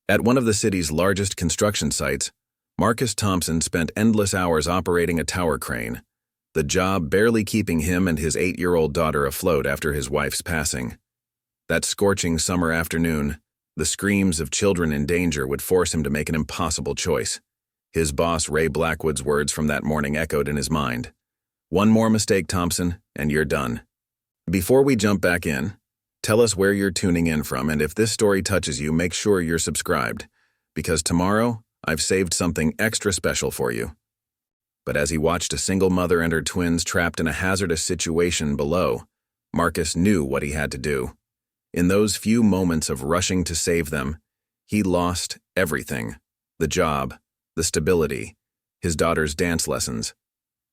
At one of the city's largest construction sites, Marcus Thompson spent endless hours operating a tower crane, the job barely keeping him and his 8-year-old daughter afloat after his wife's passing. That scorching summer afternoon, the screams of children in danger would force him to make an impossible choice. His boss Ray Blackwood's words from that morning echoed in his mind. "One more mistake, Thompson, and you're done." Before we jump back in, tell us where you're tuning in from, and if this story touches you, make sure you're subscribed, because tomorrow, I've saved something extra special for you. But as he watched a single mother and her twins trapped in a hazardous situation below, Marcus knew what he had to do. In those few moments of rushing to save them, he lost everything: the job, the stability, his daughter's dance lessons.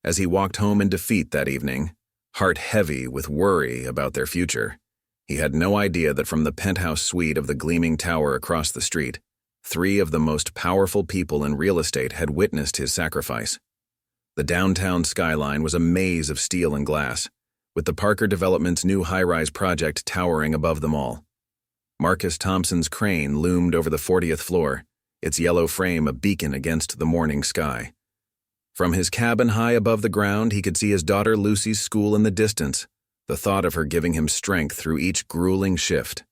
As he walked home in defeat that evening, heart heavy with worry about their future, he had no idea that from the penthouse suite of the gleaming tower across the street, 3 of the most powerful people in real estate had witnessed his sacrifice. The downtown skyline was a maze of steel and glass, with the Parker Development's new high-rise project towering above them all. Marcus Thompson's crane loomed over the 40th floor, its yellow frame a beacon against the morning sky. From his cabin high above the ground, he could see his daughter Lucy's school in the distance, the thought of her giving him strength through each grueling shift.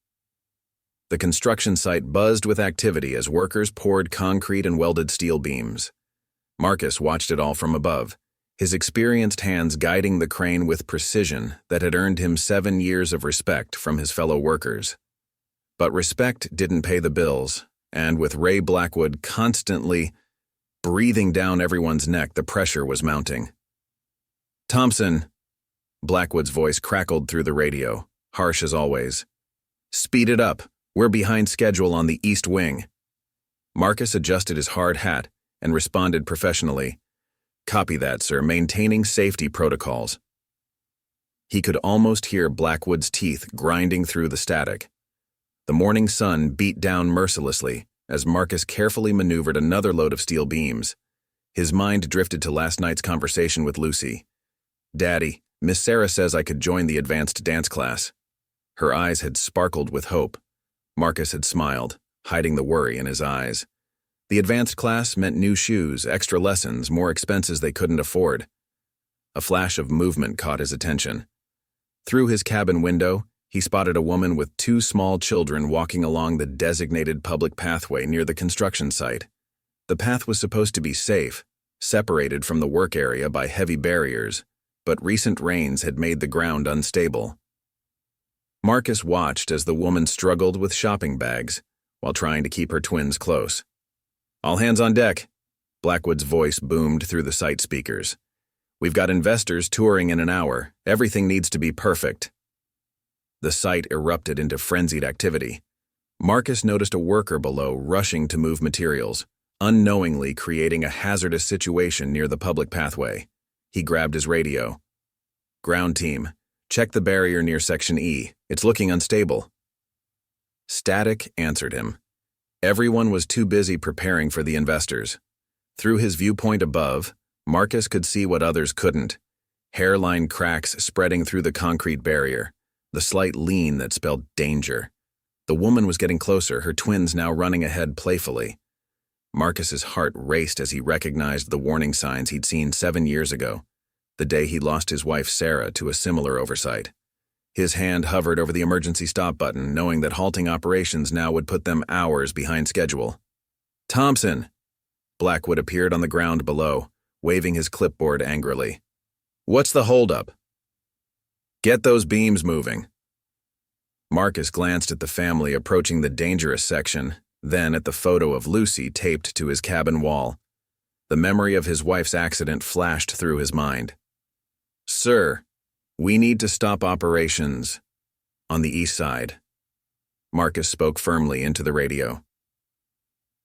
The construction site buzzed with activity as workers poured concrete and welded steel beams. Marcus watched it all from above, his experienced hands guiding the crane with precision that had earned him 7 years of respect from his fellow workers. But respect didn't pay the bills, and with Ray Blackwood constantly breathing down everyone's neck, the pressure was mounting. "Thompson," Blackwood's voice crackled through the radio, harsh as always. "Speed it up. We're behind schedule on the east wing." Marcus adjusted his hard hat and responded professionally. "Copy that, sir. Maintaining safety protocols." He could almost hear Blackwood's teeth grinding through the static. The morning sun beat down mercilessly as Marcus carefully maneuvered another load of steel beams. His mind drifted to last night's conversation with Lucy. "Daddy, Miss Sarah says I could join the advanced dance class." Her eyes had sparkled with hope. Marcus had smiled, hiding the worry in his eyes. The advanced class meant new shoes, extra lessons, more expenses they couldn't afford. A flash of movement caught his attention. Through his cabin window, he spotted a woman with 2 small children walking along the designated public pathway near the construction site. The path was supposed to be safe, separated from the work area by heavy barriers, but recent rains had made the ground unstable. Marcus watched as the woman struggled with shopping bags while trying to keep her twins close. "All hands on deck," Blackwood's voice boomed through the site speakers. "We've got investors touring in an hour. Everything needs to be perfect." The site erupted into frenzied activity. Marcus noticed a worker below rushing to move materials, unknowingly creating a hazardous situation near the public pathway. He grabbed his radio. "Ground team, check the barrier near Section E. It's looking unstable." Static answered him. Everyone was too busy preparing for the investors. Through his viewpoint above, Marcus could see what others couldn't: hairline cracks spreading through the concrete barrier, the slight lean that spelled danger. The woman was getting closer, her twins now running ahead playfully. Marcus's heart raced as he recognized the warning signs he'd seen 7 years ago, the day he lost his wife Sarah to a similar oversight. His hand hovered over the emergency stop button, knowing that halting operations now would put them hours behind schedule. "Thompson!" Blackwood appeared on the ground below, waving his clipboard angrily. "What's the holdup?" "Get those beams moving." Marcus glanced at the family approaching the dangerous section, then at the photo of Lucy taped to his cabin wall. The memory of his wife's accident flashed through his mind. "Sir, we need to stop operations on the east side." Marcus spoke firmly into the radio.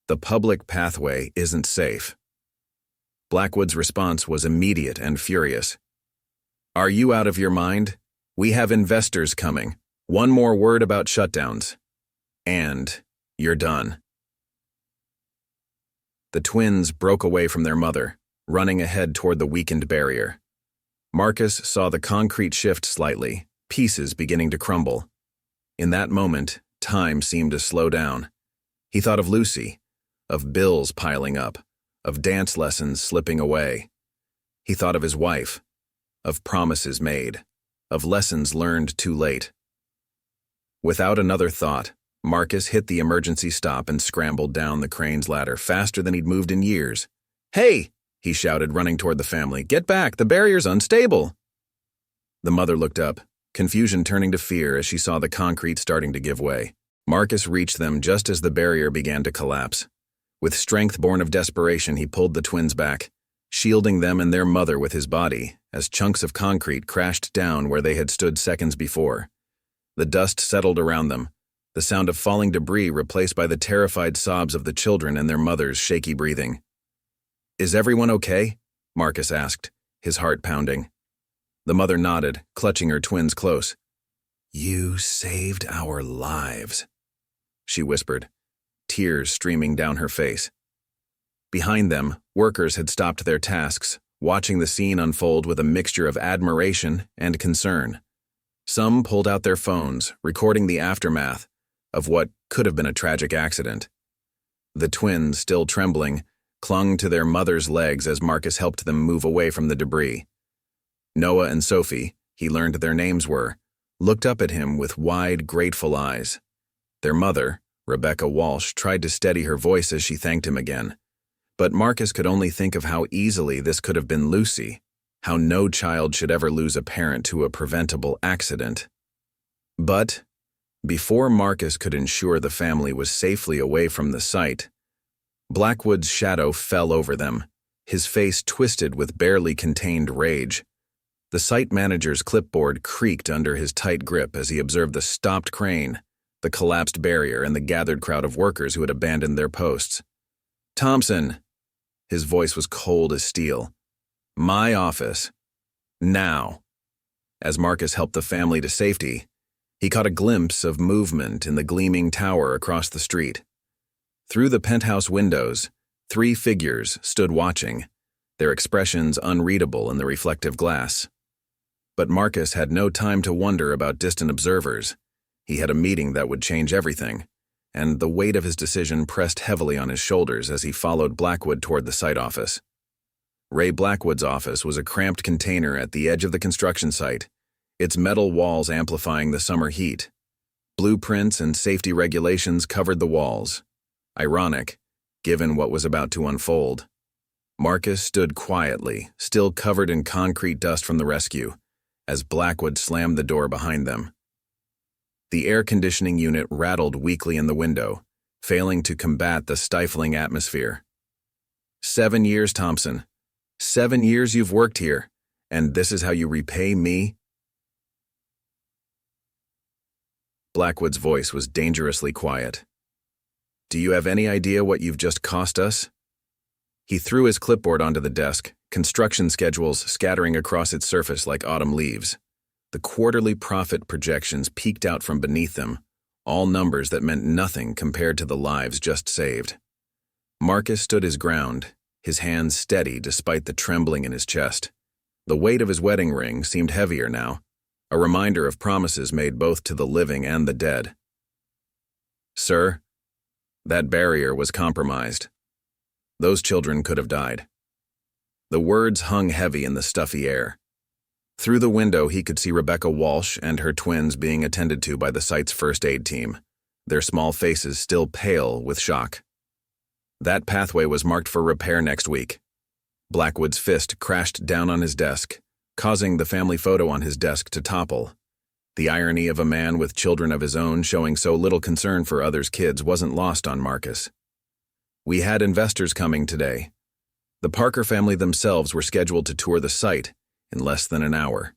"The public pathway isn't safe." Blackwood's response was immediate and furious. "Are you out of your mind? We have investors coming. One more word about shutdowns, and you're done." The twins broke away from their mother, running ahead toward the weakened barrier. Marcus saw the concrete shift slightly, pieces beginning to crumble. In that moment, time seemed to slow down. He thought of Lucy, of bills piling up, of dance lessons slipping away. He thought of his wife, of promises made, of lessons learned too late. Without another thought, Marcus hit the emergency stop and scrambled down the crane's ladder faster than he'd moved in years. "Hey!" he shouted, running toward the family. "Get back! The barrier's unstable!" The mother looked up, confusion turning to fear as she saw the concrete starting to give way. Marcus reached them just as the barrier began to collapse. With strength born of desperation, he pulled the twins back, shielding them and their mother with his body, as chunks of concrete crashed down where they had stood seconds before. The dust settled around them, the sound of falling debris replaced by the terrified sobs of the children and their mother's shaky breathing. "Is everyone okay?" Marcus asked, his heart pounding. The mother nodded, clutching her twins close. "You saved our lives," she whispered, tears streaming down her face. Behind them, workers had stopped their tasks, watching the scene unfold with a mixture of admiration and concern. Some pulled out their phones, recording the aftermath of what could have been a tragic accident. The twins, still trembling, clung to their mother's legs as Marcus helped them move away from the debris. Noah and Sophie, he learned their names were, looked up at him with wide, grateful eyes. Their mother, Rebecca Walsh, tried to steady her voice as she thanked him again. But Marcus could only think of how easily this could have been Lucy, how no child should ever lose a parent to a preventable accident. But before Marcus could ensure the family was safely away from the site, Blackwood's shadow fell over them, his face twisted with barely contained rage. The site manager's clipboard creaked under his tight grip as he observed the stopped crane, the collapsed barrier, and the gathered crowd of workers who had abandoned their posts. "Thompson!" His voice was cold as steel. "My office. Now." As Marcus helped the family to safety, he caught a glimpse of movement in the gleaming tower across the street. Through the penthouse windows, 3 figures stood watching, their expressions unreadable in the reflective glass. But Marcus had no time to wonder about distant observers. He had a meeting that would change everything, and the weight of his decision pressed heavily on his shoulders as he followed Blackwood toward the site office. Ray Blackwood's office was a cramped container at the edge of the construction site, its metal walls amplifying the summer heat. Blueprints and safety regulations covered the walls. Ironic, given what was about to unfold. Marcus stood quietly, still covered in concrete dust from the rescue, as Blackwood slammed the door behind them. The air conditioning unit rattled weakly in the window, failing to combat the stifling atmosphere. 7 years, Thompson. 7 years you've worked here, and this is how you repay me? Blackwood's voice was dangerously quiet. "Do you have any idea what you've just cost us?" He threw his clipboard onto the desk, construction schedules scattering across its surface like autumn leaves. The quarterly profit projections peeked out from beneath them, all numbers that meant nothing compared to the lives just saved. Marcus stood his ground, his hands steady despite the trembling in his chest. The weight of his wedding ring seemed heavier now, a reminder of promises made both to the living and the dead. "Sir, that barrier was compromised. Those children could have died." The words hung heavy in the stuffy air. Through the window, he could see Rebecca Walsh and her twins being attended to by the site's first aid team, their small faces still pale with shock. That pathway was marked for repair next week. Blackwood's fist crashed down on his desk, causing the family photo on his desk to topple. The irony of a man with children of his own showing so little concern for others' kids wasn't lost on Marcus. "We had investors coming today. The Parker family themselves were scheduled to tour the site in less than an hour.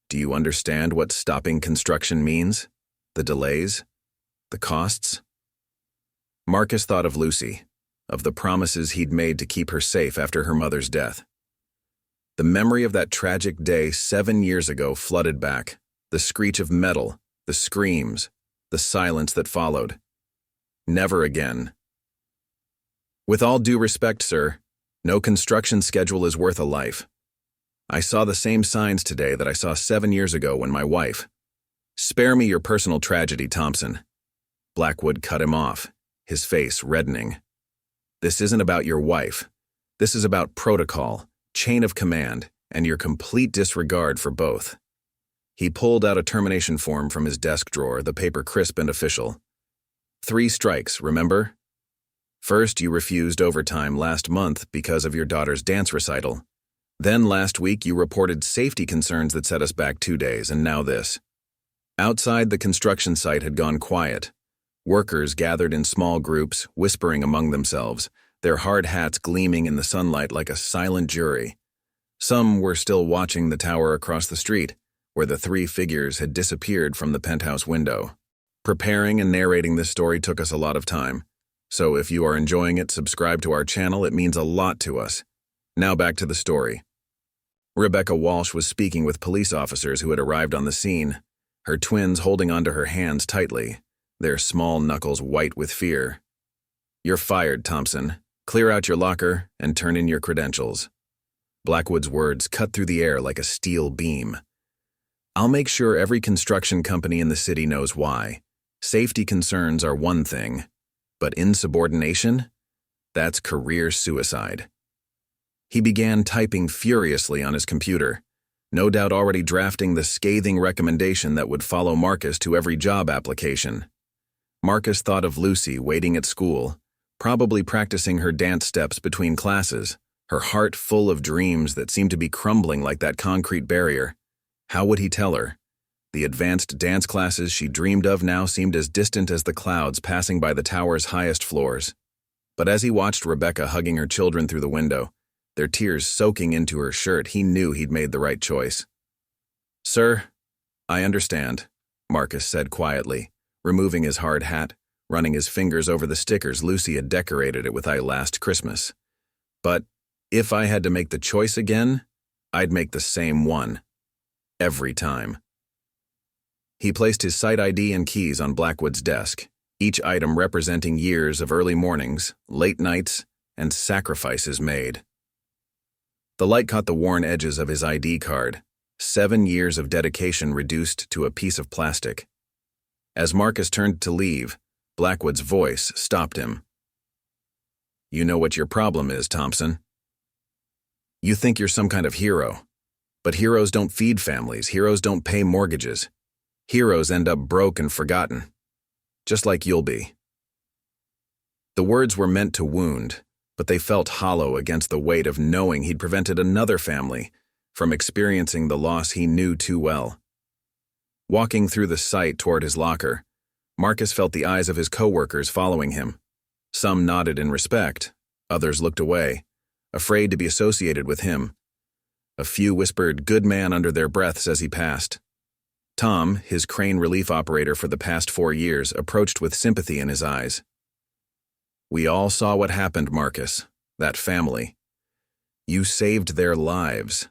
Do you understand what stopping construction means? The delays? The costs?" Marcus thought of Lucy, of the promises he'd made to keep her safe after her mother's death. The memory of that tragic day 7 years ago flooded back, the screech of metal, the screams, the silence that followed. Never again. "With all due respect, sir, no construction schedule is worth a life. I saw the same signs today that I saw 7 years ago when my wife—" "Spare me your personal tragedy, Thompson." Blackwood cut him off, his face reddening. "This isn't about your wife. This is about protocol, chain of command, and your complete disregard for both." He pulled out a termination form from his desk drawer, the paper crisp and official. "3 strikes, remember? First, you refused overtime last month because of your daughter's dance recital. Then last week you reported safety concerns that set us back 2 days, and now this." Outside, the construction site had gone quiet. Workers gathered in small groups, whispering among themselves, their hard hats gleaming in the sunlight like a silent jury. Some were still watching the tower across the street, where the 3 figures had disappeared from the penthouse window. Preparing and narrating this story took us a lot of time, so if you are enjoying it, subscribe to our channel. It means a lot to us. Now back to the story. Rebecca Walsh was speaking with police officers who had arrived on the scene, her twins holding onto her hands tightly, their small knuckles white with fear. "You're fired, Thompson. Clear out your locker and turn in your credentials." Blackwood's words cut through the air like a steel beam. "I'll make sure every construction company in the city knows why. Safety concerns are one thing, but insubordination? That's career suicide." He began typing furiously on his computer, no doubt already drafting the scathing recommendation that would follow Marcus to every job application. Marcus thought of Lucy waiting at school, probably practicing her dance steps between classes, her heart full of dreams that seemed to be crumbling like that concrete barrier. How would he tell her? The advanced dance classes she dreamed of now seemed as distant as the clouds passing by the tower's highest floors. But as he watched Rebecca hugging her children through the window, their tears soaking into her shirt, he knew he'd made the right choice. "Sir, I understand," Marcus said quietly, removing his hard hat, running his fingers over the stickers Lucy had decorated it with last Christmas. "But if I had to make the choice again, I'd make the same one. Every time." He placed his site ID and keys on Blackwood's desk, each item representing years of early mornings, late nights, and sacrifices made. The light caught the worn edges of his ID card, 7 years of dedication reduced to a piece of plastic. As Marcus turned to leave, Blackwood's voice stopped him. "You know what your problem is, Thompson. You think you're some kind of hero. But heroes don't feed families, heroes don't pay mortgages. Heroes end up broke and forgotten. Just like you'll be." The words were meant to wound, but they felt hollow against the weight of knowing he'd prevented another family from experiencing the loss he knew too well. Walking through the site toward his locker, Marcus felt the eyes of his coworkers following him. Some nodded in respect, others looked away, afraid to be associated with him. A few whispered "good man" under their breaths as he passed. Tom, his crane relief operator for the past 4 years, approached with sympathy in his eyes. "We all saw what happened, Marcus, that family. You saved their lives.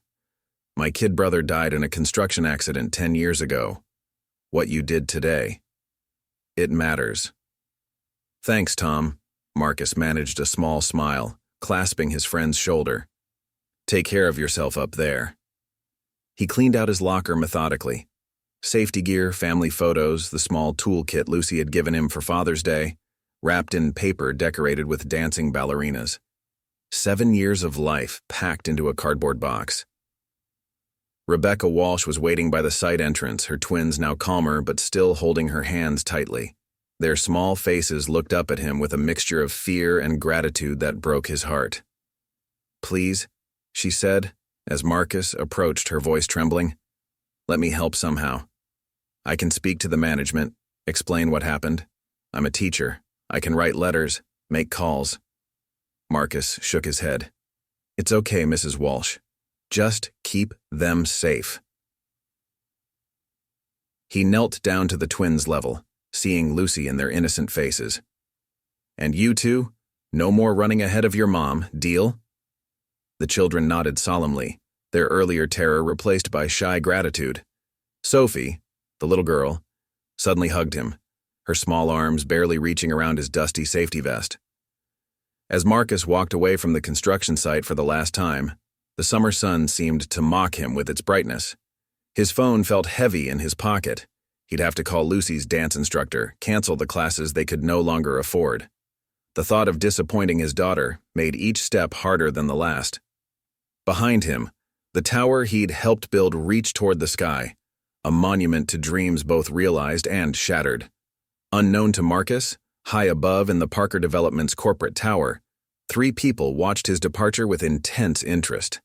My kid brother died in a construction accident 10 years ago. What you did today, it matters." "Thanks, Tom." Marcus managed a small smile, clasping his friend's shoulder. "Take care of yourself up there." He cleaned out his locker methodically. Safety gear, family photos, the small toolkit Lucy had given him for Father's Day, wrapped in paper decorated with dancing ballerinas. 7 years of life packed into a cardboard box. Rebecca Walsh was waiting by the site entrance, her twins now calmer but still holding her hands tightly. Their small faces looked up at him with a mixture of fear and gratitude that broke his heart. "Please," she said, as Marcus approached, her voice trembling, "let me help somehow. I can speak to the management, explain what happened. I'm a teacher. I can write letters, make calls." Marcus shook his head. "It's okay, Mrs. Walsh. Just keep them safe." He knelt down to the twins' level, seeing Lucy in their innocent faces. "And you two, no more running ahead of your mom, deal?" The children nodded solemnly, their earlier terror replaced by shy gratitude. Sophie, the little girl, suddenly hugged him, her small arms barely reaching around his dusty safety vest. As Marcus walked away from the construction site for the last time, the summer sun seemed to mock him with its brightness. His phone felt heavy in his pocket. He'd have to call Lucy's dance instructor, cancel the classes they could no longer afford. The thought of disappointing his daughter made each step harder than the last. Behind him, the tower he'd helped build reached toward the sky, a monument to dreams both realized and shattered. Unknown to Marcus, high above in the Parker Development's corporate tower, 3 people watched his departure with intense interest.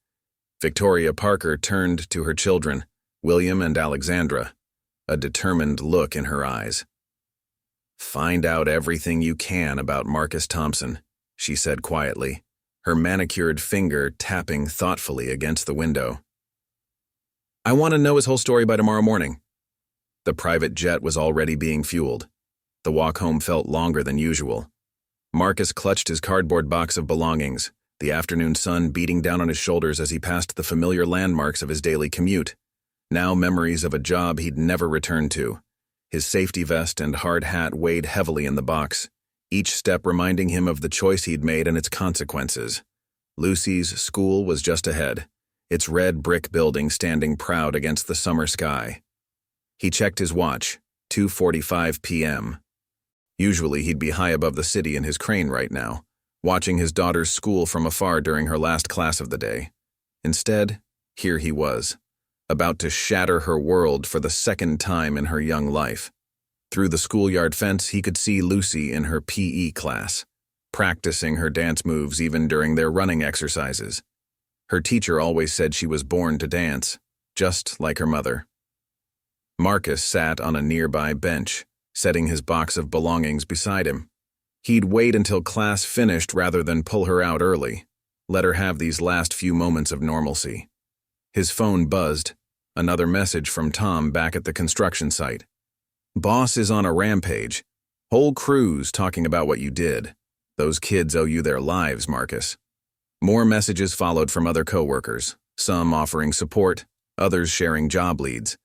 Victoria Parker turned to her children, William and Alexandra, a determined look in her eyes. "Find out everything you can about Marcus Thompson," she said quietly, her manicured finger tapping thoughtfully against the window. "I want to know his whole story by tomorrow morning." The private jet was already being fueled. The walk home felt longer than usual. Marcus clutched his cardboard box of belongings, the afternoon sun beating down on his shoulders as he passed the familiar landmarks of his daily commute, now memories of a job he'd never returned to. His safety vest and hard hat weighed heavily in the box, each step reminding him of the choice he'd made and its consequences. Lucy's school was just ahead, its red brick building standing proud against the summer sky. He checked his watch, 2:45 p.m. Usually he'd be high above the city in his crane right now, watching his daughter's school from afar during her last class of the day. Instead, here he was, about to shatter her world for the second time in her young life. Through the schoolyard fence, he could see Lucy in her PE class, practicing her dance moves even during their running exercises. Her teacher always said she was born to dance, just like her mother. Marcus sat on a nearby bench, setting his box of belongings beside him. He'd wait until class finished rather than pull her out early, let her have these last few moments of normalcy. His phone buzzed, another message from Tom back at the construction site. "Boss is on a rampage. Whole crews talking about what you did. Those kids owe you their lives, Marcus." More messages followed from other coworkers, some offering support, others sharing job leads.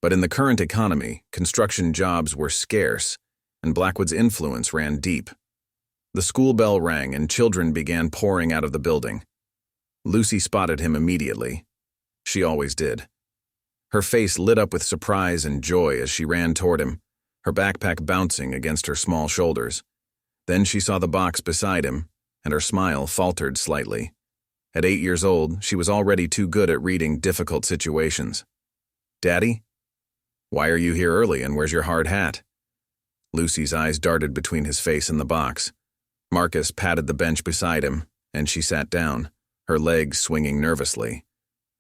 But in the current economy, construction jobs were scarce, and Blackwood's influence ran deep. The school bell rang and children began pouring out of the building. Lucy spotted him immediately. She always did. Her face lit up with surprise and joy as she ran toward him, her backpack bouncing against her small shoulders. Then she saw the box beside him, and her smile faltered slightly. At 8 years old, she was already too good at reading difficult situations. "Daddy? Why are you here early and where's your hard hat?" Lucy's eyes darted between his face and the box. Marcus patted the bench beside him, and she sat down, her legs swinging nervously.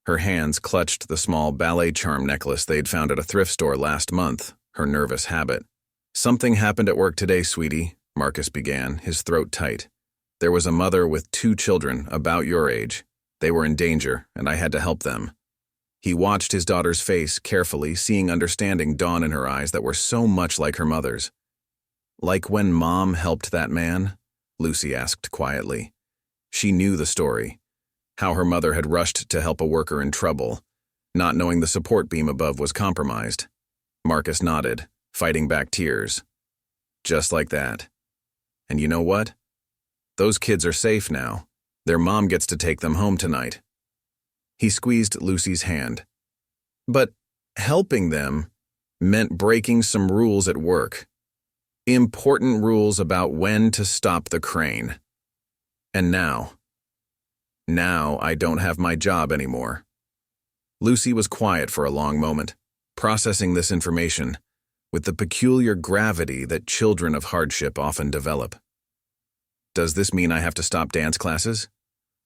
Her hands clutched the small ballet charm necklace they'd found at a thrift store last month, her nervous habit. "Something happened at work today, sweetie," Marcus began, his throat tight. "There was a mother with 2 children about your age. They were in danger, and I had to help them." He watched his daughter's face carefully, seeing understanding dawn in her eyes that were so much like her mother's. "Like when Mom helped that man?" Lucy asked quietly. She knew the story, how her mother had rushed to help a worker in trouble, not knowing the support beam above was compromised. Marcus nodded, fighting back tears. "Just like that. And you know what? Those kids are safe now. Their mom gets to take them home tonight." He squeezed Lucy's hand. "But helping them meant breaking some rules at work. Important rules about when to stop the crane. And now I don't have my job anymore." Lucy was quiet for a long moment, processing this information with the peculiar gravity that children of hardship often develop. "Does this mean I have to stop dance classes?"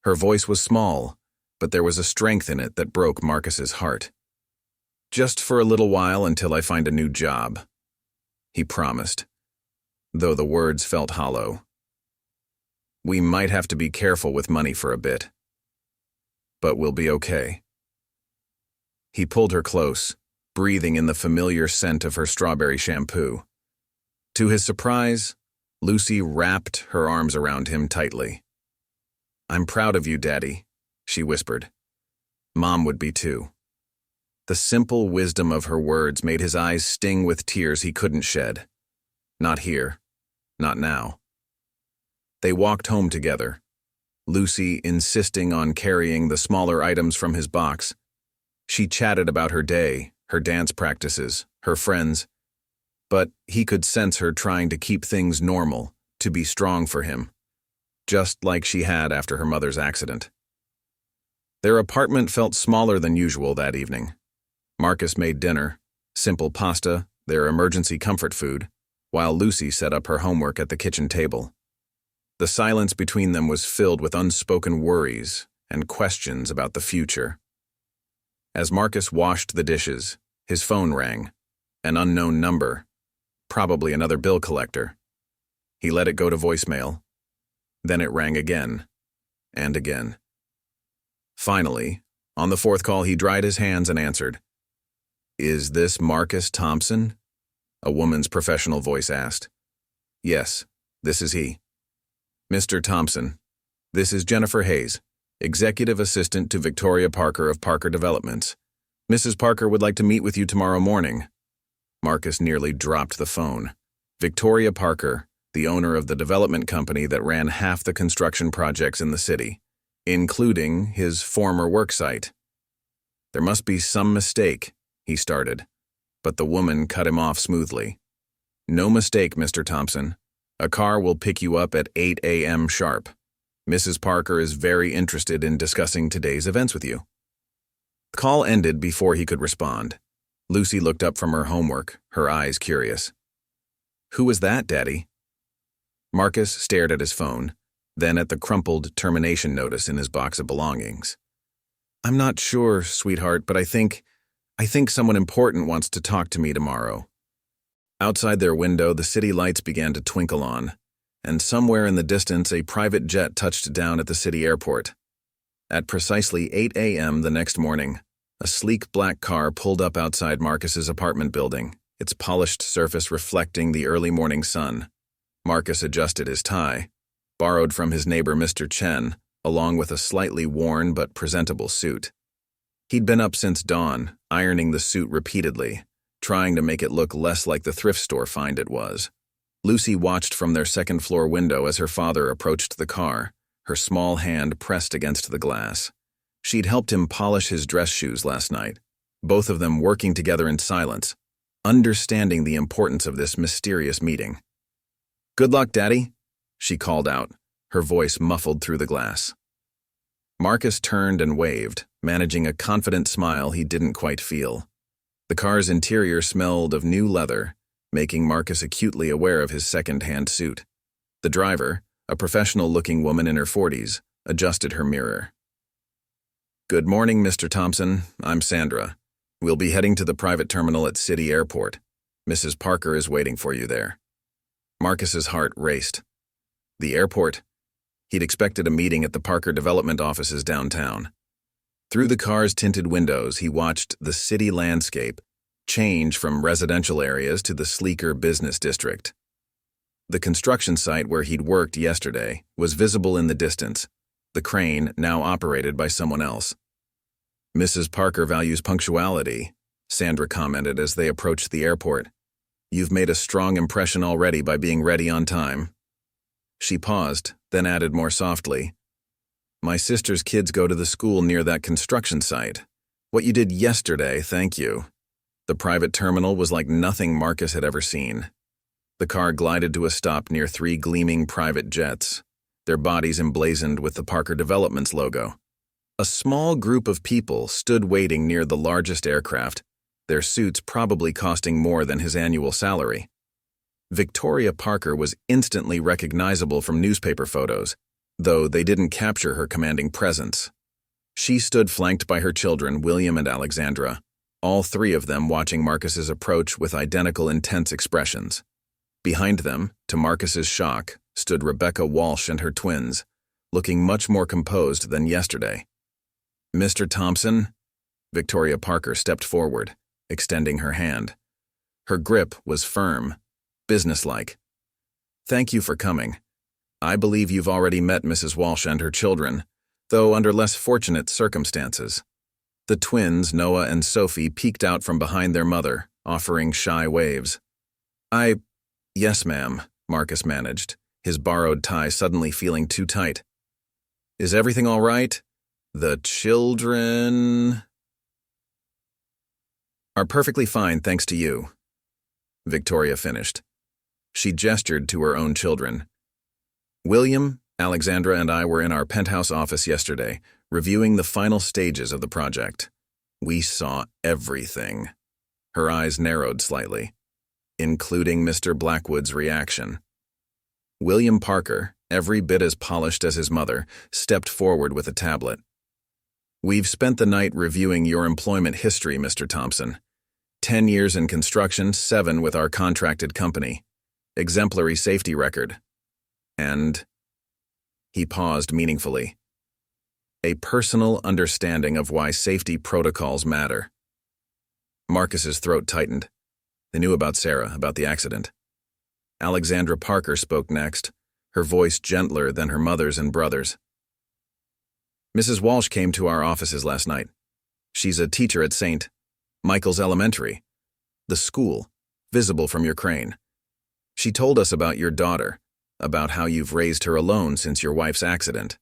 Her voice was small, but there was a strength in it that broke Marcus's heart. "Just for a little while until I find a new job," he promised, though the words felt hollow. "We might have to be careful with money for a bit, but we'll be okay." He pulled her close, breathing in the familiar scent of her strawberry shampoo. To his surprise, Lucy wrapped her arms around him tightly. "I'm proud of you, Daddy," she whispered. Mom would be too. The simple wisdom of her words made his eyes sting with tears he couldn't shed. Not here. Not now. They walked home together, Lucy insisting on carrying the smaller items from his box. She chatted about her day, her dance practices, her friends, but he could sense her trying to keep things normal, to be strong for him, just like she had after her mother's accident. Their apartment felt smaller than usual that evening. Marcus made dinner, simple pasta, their emergency comfort food, while Lucy set up her homework at the kitchen table. The silence between them was filled with unspoken worries and questions about the future. As Marcus washed the dishes, his phone rang, an unknown number, probably another bill collector. He let it go to voicemail. Then it rang again, and again. Finally, on the fourth call, he dried his hands and answered. "Is this Marcus Thompson?" a woman's professional voice asked. "Yes, this is he." "Mr. Thompson, this is Jennifer Hayes, Executive Assistant to Victoria Parker of Parker Developments. Mrs. Parker would like to meet with you tomorrow morning." Marcus nearly dropped the phone. Victoria Parker, the owner of the development company that ran half the construction projects in the city, including his former worksite. "There must be some mistake," he started, but the woman cut him off smoothly. "No mistake, Mr. Thompson. A car will pick you up at 8 a.m. sharp. Mrs. Parker is very interested in discussing today's events with you." The call ended before he could respond. Lucy looked up from her homework, her eyes curious. "Who was that, Daddy?" Marcus stared at his phone, then at the crumpled termination notice in his box of belongings. "I'm not sure, sweetheart, but I think someone important wants to talk to me tomorrow." Outside their window, the city lights began to twinkle on, and somewhere in the distance a private jet touched down at the city airport. At precisely 8 a.m. the next morning, a sleek black car pulled up outside Marcus's apartment building, its polished surface reflecting the early morning sun. Marcus adjusted his tie, borrowed from his neighbor Mr. Chen, along with a slightly worn but presentable suit. He'd been up since dawn, ironing the suit repeatedly, trying to make it look less like the thrift store find it was. Lucy watched from their second-floor window as her father approached the car, her small hand pressed against the glass. She'd helped him polish his dress shoes last night, both of them working together in silence, understanding the importance of this mysterious meeting. "Good luck, Daddy," she called out, her voice muffled through the glass. Marcus turned and waved, managing a confident smile he didn't quite feel. The car's interior smelled of new leather, making Marcus acutely aware of his second-hand suit. The driver, a professional-looking woman in her 40s, adjusted her mirror. "Good morning, Mr. Thompson. I'm Sandra. We'll be heading to the private terminal at City Airport. Mrs. Parker is waiting for you there." Marcus's heart raced. The airport? He'd expected a meeting at the Parker Development offices downtown. Through the car's tinted windows, he watched the city landscape change from residential areas to the sleeker business district. The construction site where he'd worked yesterday was visible in the distance, the crane now operated by someone else. "Mrs. Parker values punctuality," Sandra commented as they approached the airport. "You've made a strong impression already by being ready on time." She paused, then added more softly, "My sister's kids go to the school near that construction site. What you did yesterday, thank you." The private terminal was like nothing Marcus had ever seen. The car glided to a stop near 3 gleaming private jets, their bodies emblazoned with the Parker Developments logo. A small group of people stood waiting near the largest aircraft, their suits probably costing more than his annual salary. Victoria Parker was instantly recognizable from newspaper photos, though they didn't capture her commanding presence. She stood flanked by her children, William and Alexandra, all 3 of them watching Marcus's approach with identical intense expressions. Behind them, to Marcus's shock, stood Rebecca Walsh and her twins, looking much more composed than yesterday. "Mr. Thompson?" Victoria Parker stepped forward, extending her hand. Her grip was firm, businesslike. "Thank you for coming. I believe you've already met Mrs. Walsh and her children, though under less fortunate circumstances." The twins, Noah and Sophie, peeked out from behind their mother, offering shy waves. Yes, ma'am," Marcus managed, his borrowed tie suddenly feeling too tight. "Is everything all right? The children are perfectly fine thanks to you," Victoria finished. She gestured to her own children, William, Alexandra, and I were in our penthouse office yesterday, reviewing the final stages of the project. We saw everything. Her eyes narrowed slightly, including Mr. Blackwood's reaction. William Parker, every bit as polished as his mother, stepped forward with a tablet. We've spent the night reviewing your employment history, Mr. Thompson. 10 years in construction, 7 with our contracted company. Exemplary safety record. And he paused meaningfully. A personal understanding of why safety protocols matter. Marcus's throat tightened. They knew about Sarah, about the accident. Alexandra Parker spoke next, her voice gentler than her mother's and brother's. Mrs. Walsh came to our offices last night. She's a teacher at St. Michael's Elementary, the school, visible from your crane. She told us about your daughter, about how you've raised her alone since your wife's accident.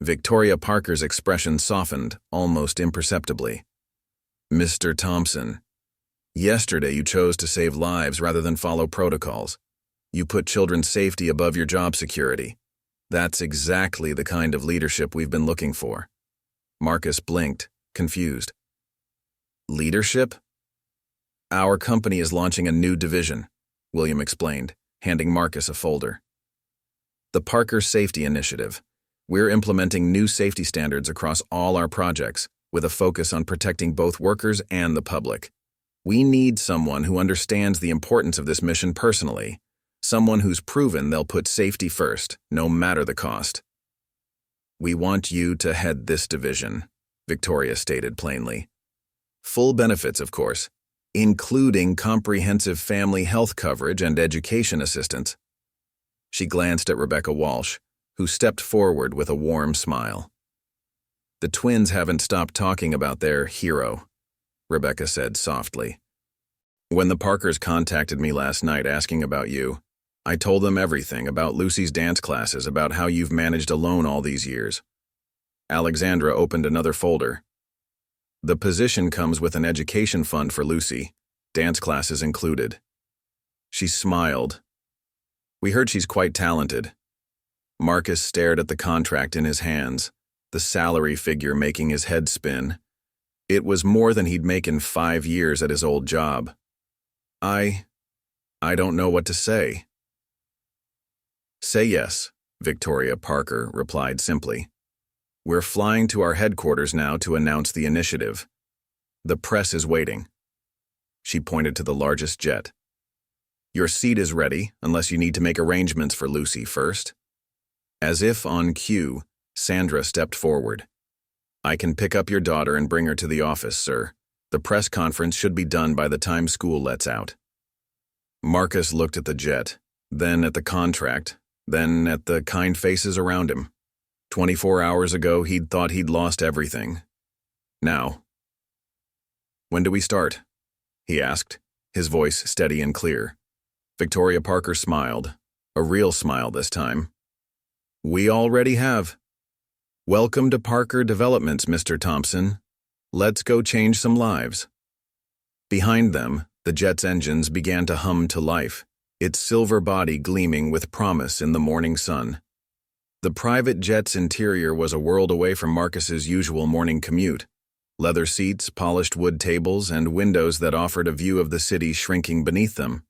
Victoria Parker's expression softened, almost imperceptibly. Mr. Thompson, yesterday you chose to save lives rather than follow protocols. You put children's safety above your job security. That's exactly the kind of leadership we've been looking for. Marcus blinked, confused. Leadership? Our company is launching a new division, William explained, handing Marcus a folder. The Parker Safety Initiative. We're implementing new safety standards across all our projects, with a focus on protecting both workers and the public. We need someone who understands the importance of this mission personally, someone who's proven they'll put safety first, no matter the cost. We want you to head this division, Victoria stated plainly. Full benefits, of course, including comprehensive family health coverage and education assistance. She glanced at Rebecca Walsh, who stepped forward with a warm smile. The twins haven't stopped talking about their hero, Rebecca said softly. When the Parkers contacted me last night asking about you, I told them everything about Lucy's dance classes, about how you've managed alone all these years. Alexandra opened another folder. The position comes with an education fund for Lucy, dance classes included. She smiled. We heard she's quite talented. Marcus stared at the contract in his hands, the salary figure making his head spin. It was more than he'd make in 5 years at his old job. I don't know what to say. Say yes, Victoria Parker replied simply. We're flying to our headquarters now to announce the initiative. The press is waiting. She pointed to the largest jet. Your seat is ready, unless you need to make arrangements for Lucy first. As if on cue, Sandra stepped forward. I can pick up your daughter and bring her to the office, sir. The press conference should be done by the time school lets out. Marcus looked at the jet, then at the contract, then at the kind faces around him. 24 hours ago, he'd thought he'd lost everything. Now. When do we start? He asked, his voice steady and clear. Victoria Parker smiled, a real smile this time. We already have. Welcome to Parker Developments, Mr. Thompson. Let's go change some lives. Behind them, the jet's engines began to hum to life, its silver body gleaming with promise in the morning sun. The private jet's interior was a world away from Marcus's usual morning commute. Leather seats, polished wood tables, and windows that offered a view of the city shrinking beneath them.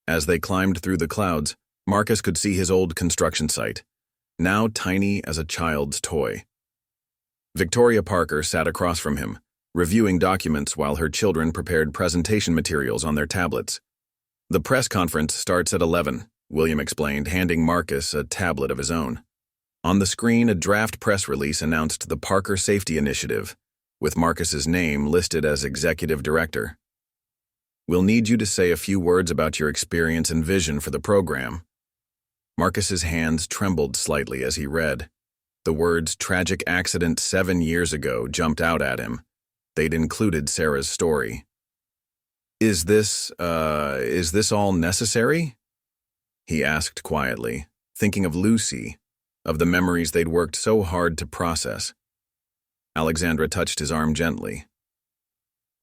As they climbed through the clouds, Marcus could see his old construction site, now tiny as a child's toy. Victoria Parker sat across from him, reviewing documents while her children prepared presentation materials on their tablets. The press conference starts at 11, William explained, handing Marcus a tablet of his own. On the screen, a draft press release announced the Parker Safety Initiative, with Marcus's name listed as executive director. We'll need you to say a few words about your experience and vision for the program. Marcus's hands trembled slightly as he read. The words tragic accident 7 years ago jumped out at him. They'd included Sarah's story. Is this all necessary? He asked quietly, thinking of Lucy, of the memories they'd worked so hard to process. Alexandra touched his arm gently.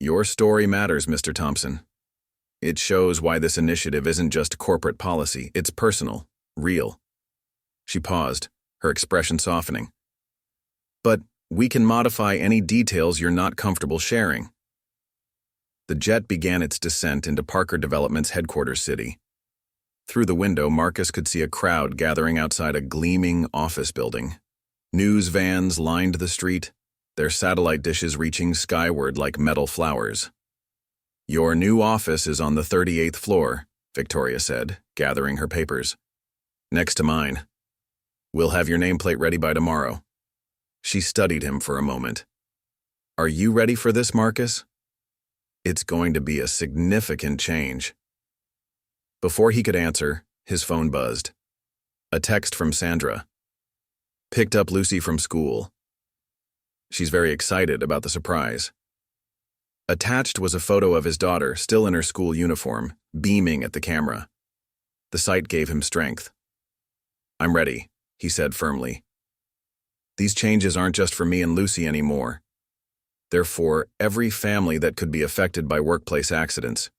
Your story matters, Mr. Thompson. It shows why this initiative isn't just corporate policy, it's personal, real. She paused, her expression softening. But we can modify any details you're not comfortable sharing. The jet began its descent into Parker Development's headquarters city. Through the window, Marcus could see a crowd gathering outside a gleaming office building. News vans lined the street, their satellite dishes reaching skyward like metal flowers. Your new office is on the 38th floor, Victoria said, gathering her papers. Next to mine. We'll have your nameplate ready by tomorrow. She studied him for a moment. Are you ready for this, Marcus? It's going to be a significant change. Before he could answer, his phone buzzed. A text from Sandra. Picked up Lucy from school. She's very excited about the surprise. Attached was a photo of his daughter, still in her school uniform, beaming at the camera. The sight gave him strength. I'm ready, he said firmly. These changes aren't just for me and Lucy anymore. They're for every family that could be affected by workplace accidents.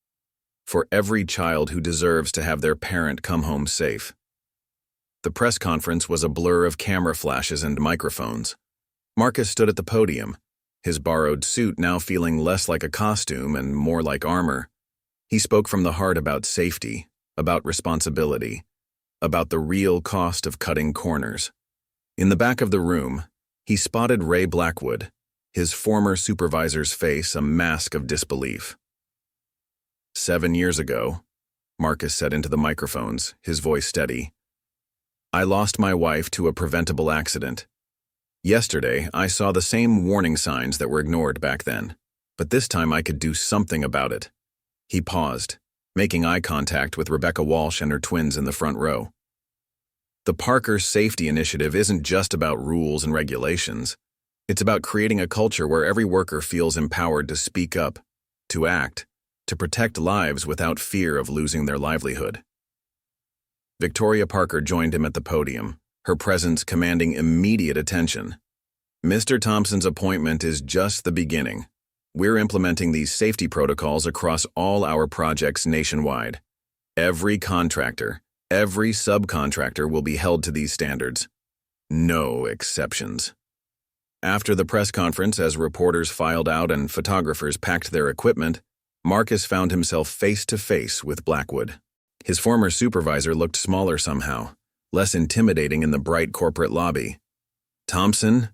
For every child who deserves to have their parent come home safe. The press conference was a blur of camera flashes and microphones. Marcus stood at the podium, his borrowed suit now feeling less like a costume and more like armor. He spoke from the heart about safety, about responsibility, about the real cost of cutting corners. In the back of the room, he spotted Ray Blackwood, his former supervisor's face a mask of disbelief. 7 years ago, Marcus said into the microphones, his voice steady, I lost my wife to a preventable accident. Yesterday, I saw the same warning signs that were ignored back then, but this time I could do something about it. He paused, making eye contact with Rebecca Walsh and her twins in the front row. The Parker Safety Initiative isn't just about rules and regulations. It's about creating a culture where every worker feels empowered to speak up, to act, to protect lives without fear of losing their livelihood. Victoria Parker joined him at the podium, her presence commanding immediate attention. Mr. Thompson's appointment is just the beginning. We're implementing these safety protocols across all our projects nationwide. Every contractor, every subcontractor will be held to these standards. No exceptions. After the press conference, as reporters filed out and photographers packed their equipment, Marcus found himself face-to-face with Blackwood. His former supervisor looked smaller somehow, less intimidating in the bright corporate lobby. Thompson,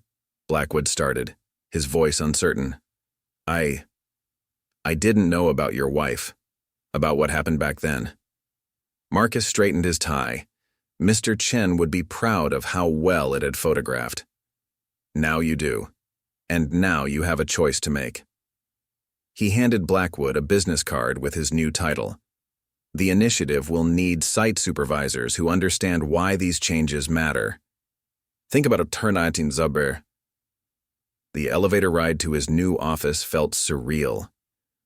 Blackwood started, his voice uncertain. I didn't know about your wife, about what happened back then. Marcus straightened his tie. Mr. Chen would be proud of how well it had photographed. Now you do, and now you have a choice to make. He handed Blackwood a business card with his new title. The initiative will need site supervisors who understand why these changes matter. Think about a Turnitin Zuber. The elevator ride to his new office felt surreal.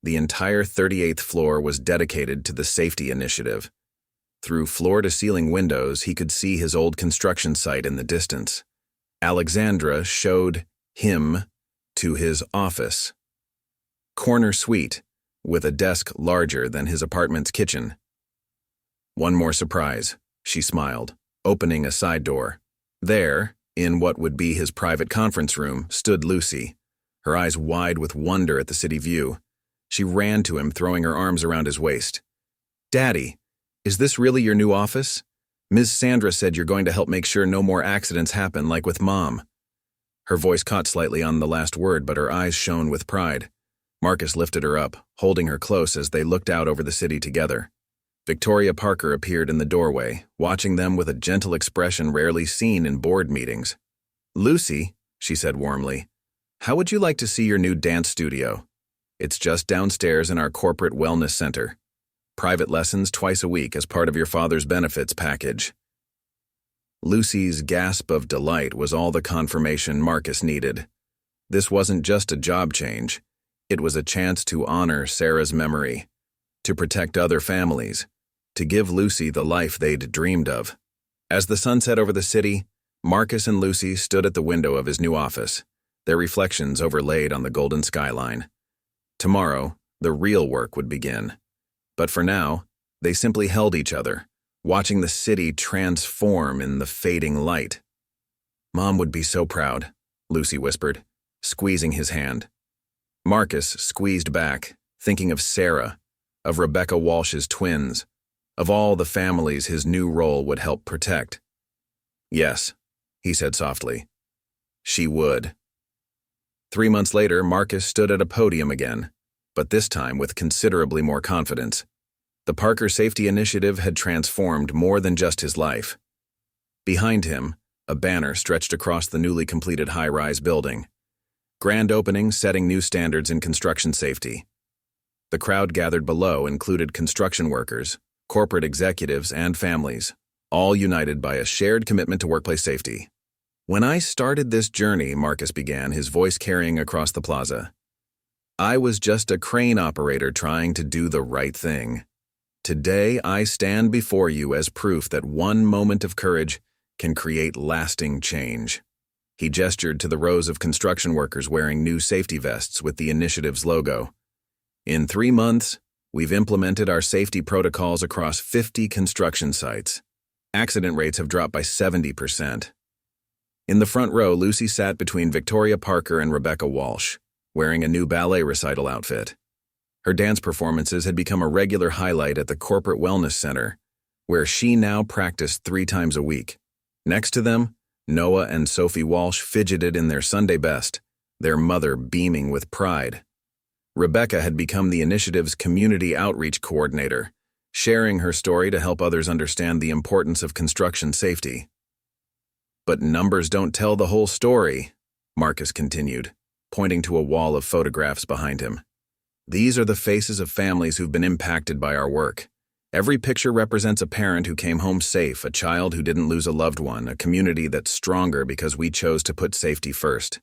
The entire 38th floor was dedicated to the safety initiative. Through floor-to-ceiling windows, he could see his old construction site in the distance. Alexandra showed him to his office. Corner suite, with a desk larger than his apartment's kitchen. One more surprise, she smiled, opening a side door. There, in what would be his private conference room, stood Lucy, her eyes wide with wonder at the city view. She ran to him, throwing her arms around his waist. Daddy, is this really your new office? Ms. Sandra said you're going to help make sure no more accidents happen like with Mom. Her voice caught slightly on the last word, but her eyes shone with pride. Marcus lifted her up, holding her close as they looked out over the city together. Victoria Parker appeared in the doorway, watching them with a gentle expression rarely seen in board meetings. Lucy, she said warmly, how would you like to see your new dance studio? It's just downstairs in our corporate wellness center. Private lessons twice a week as part of your father's benefits package. Lucy's gasp of delight was all the confirmation Marcus needed. This wasn't just a job change. It was a chance to honor Sarah's memory, to protect other families, to give Lucy the life they'd dreamed of. As the sun set over the city, Marcus and Lucy stood at the window of his new office, their reflections overlaid on the golden skyline. Tomorrow, the real work would begin. But for now, they simply held each other, watching the city transform in the fading light. "Mom would be so proud," Lucy whispered, squeezing his hand. Marcus squeezed back, thinking of Sarah, of Rebecca Walsh's twins, of all the families his new role would help protect. "Yes," he said softly. "She would." 3 months later, Marcus stood at a podium again, but this time with considerably more confidence. The Parker Safety Initiative had transformed more than just his life. Behind him, a banner stretched across the newly completed high-rise building. Grand opening setting new standards in construction safety. The crowd gathered below included construction workers, corporate executives, and families, all united by a shared commitment to workplace safety. "When I started this journey," Marcus began, his voice carrying across the plaza, "I was just a crane operator trying to do the right thing. Today, I stand before you as proof that one moment of courage can create lasting change." He gestured to the rows of construction workers wearing new safety vests with the initiative's logo. "In 3 months, we've implemented our safety protocols across 50 construction sites. Accident rates have dropped by 70%. In the front row, Lucy sat between Victoria Parker and Rebecca Walsh, wearing a new ballet recital outfit. Her dance performances had become a regular highlight at the Corporate Wellness Center, where she now practiced 3 times a week. Next to them, Noah and Sophie Walsh fidgeted in their Sunday best, their mother beaming with pride. Rebecca had become the initiative's community outreach coordinator, sharing her story to help others understand the importance of construction safety. "But numbers don't tell the whole story," Marcus continued, pointing to a wall of photographs behind him. "These are the faces of families who've been impacted by our work. Every picture represents a parent who came home safe, a child who didn't lose a loved one, a community that's stronger because we chose to put safety first."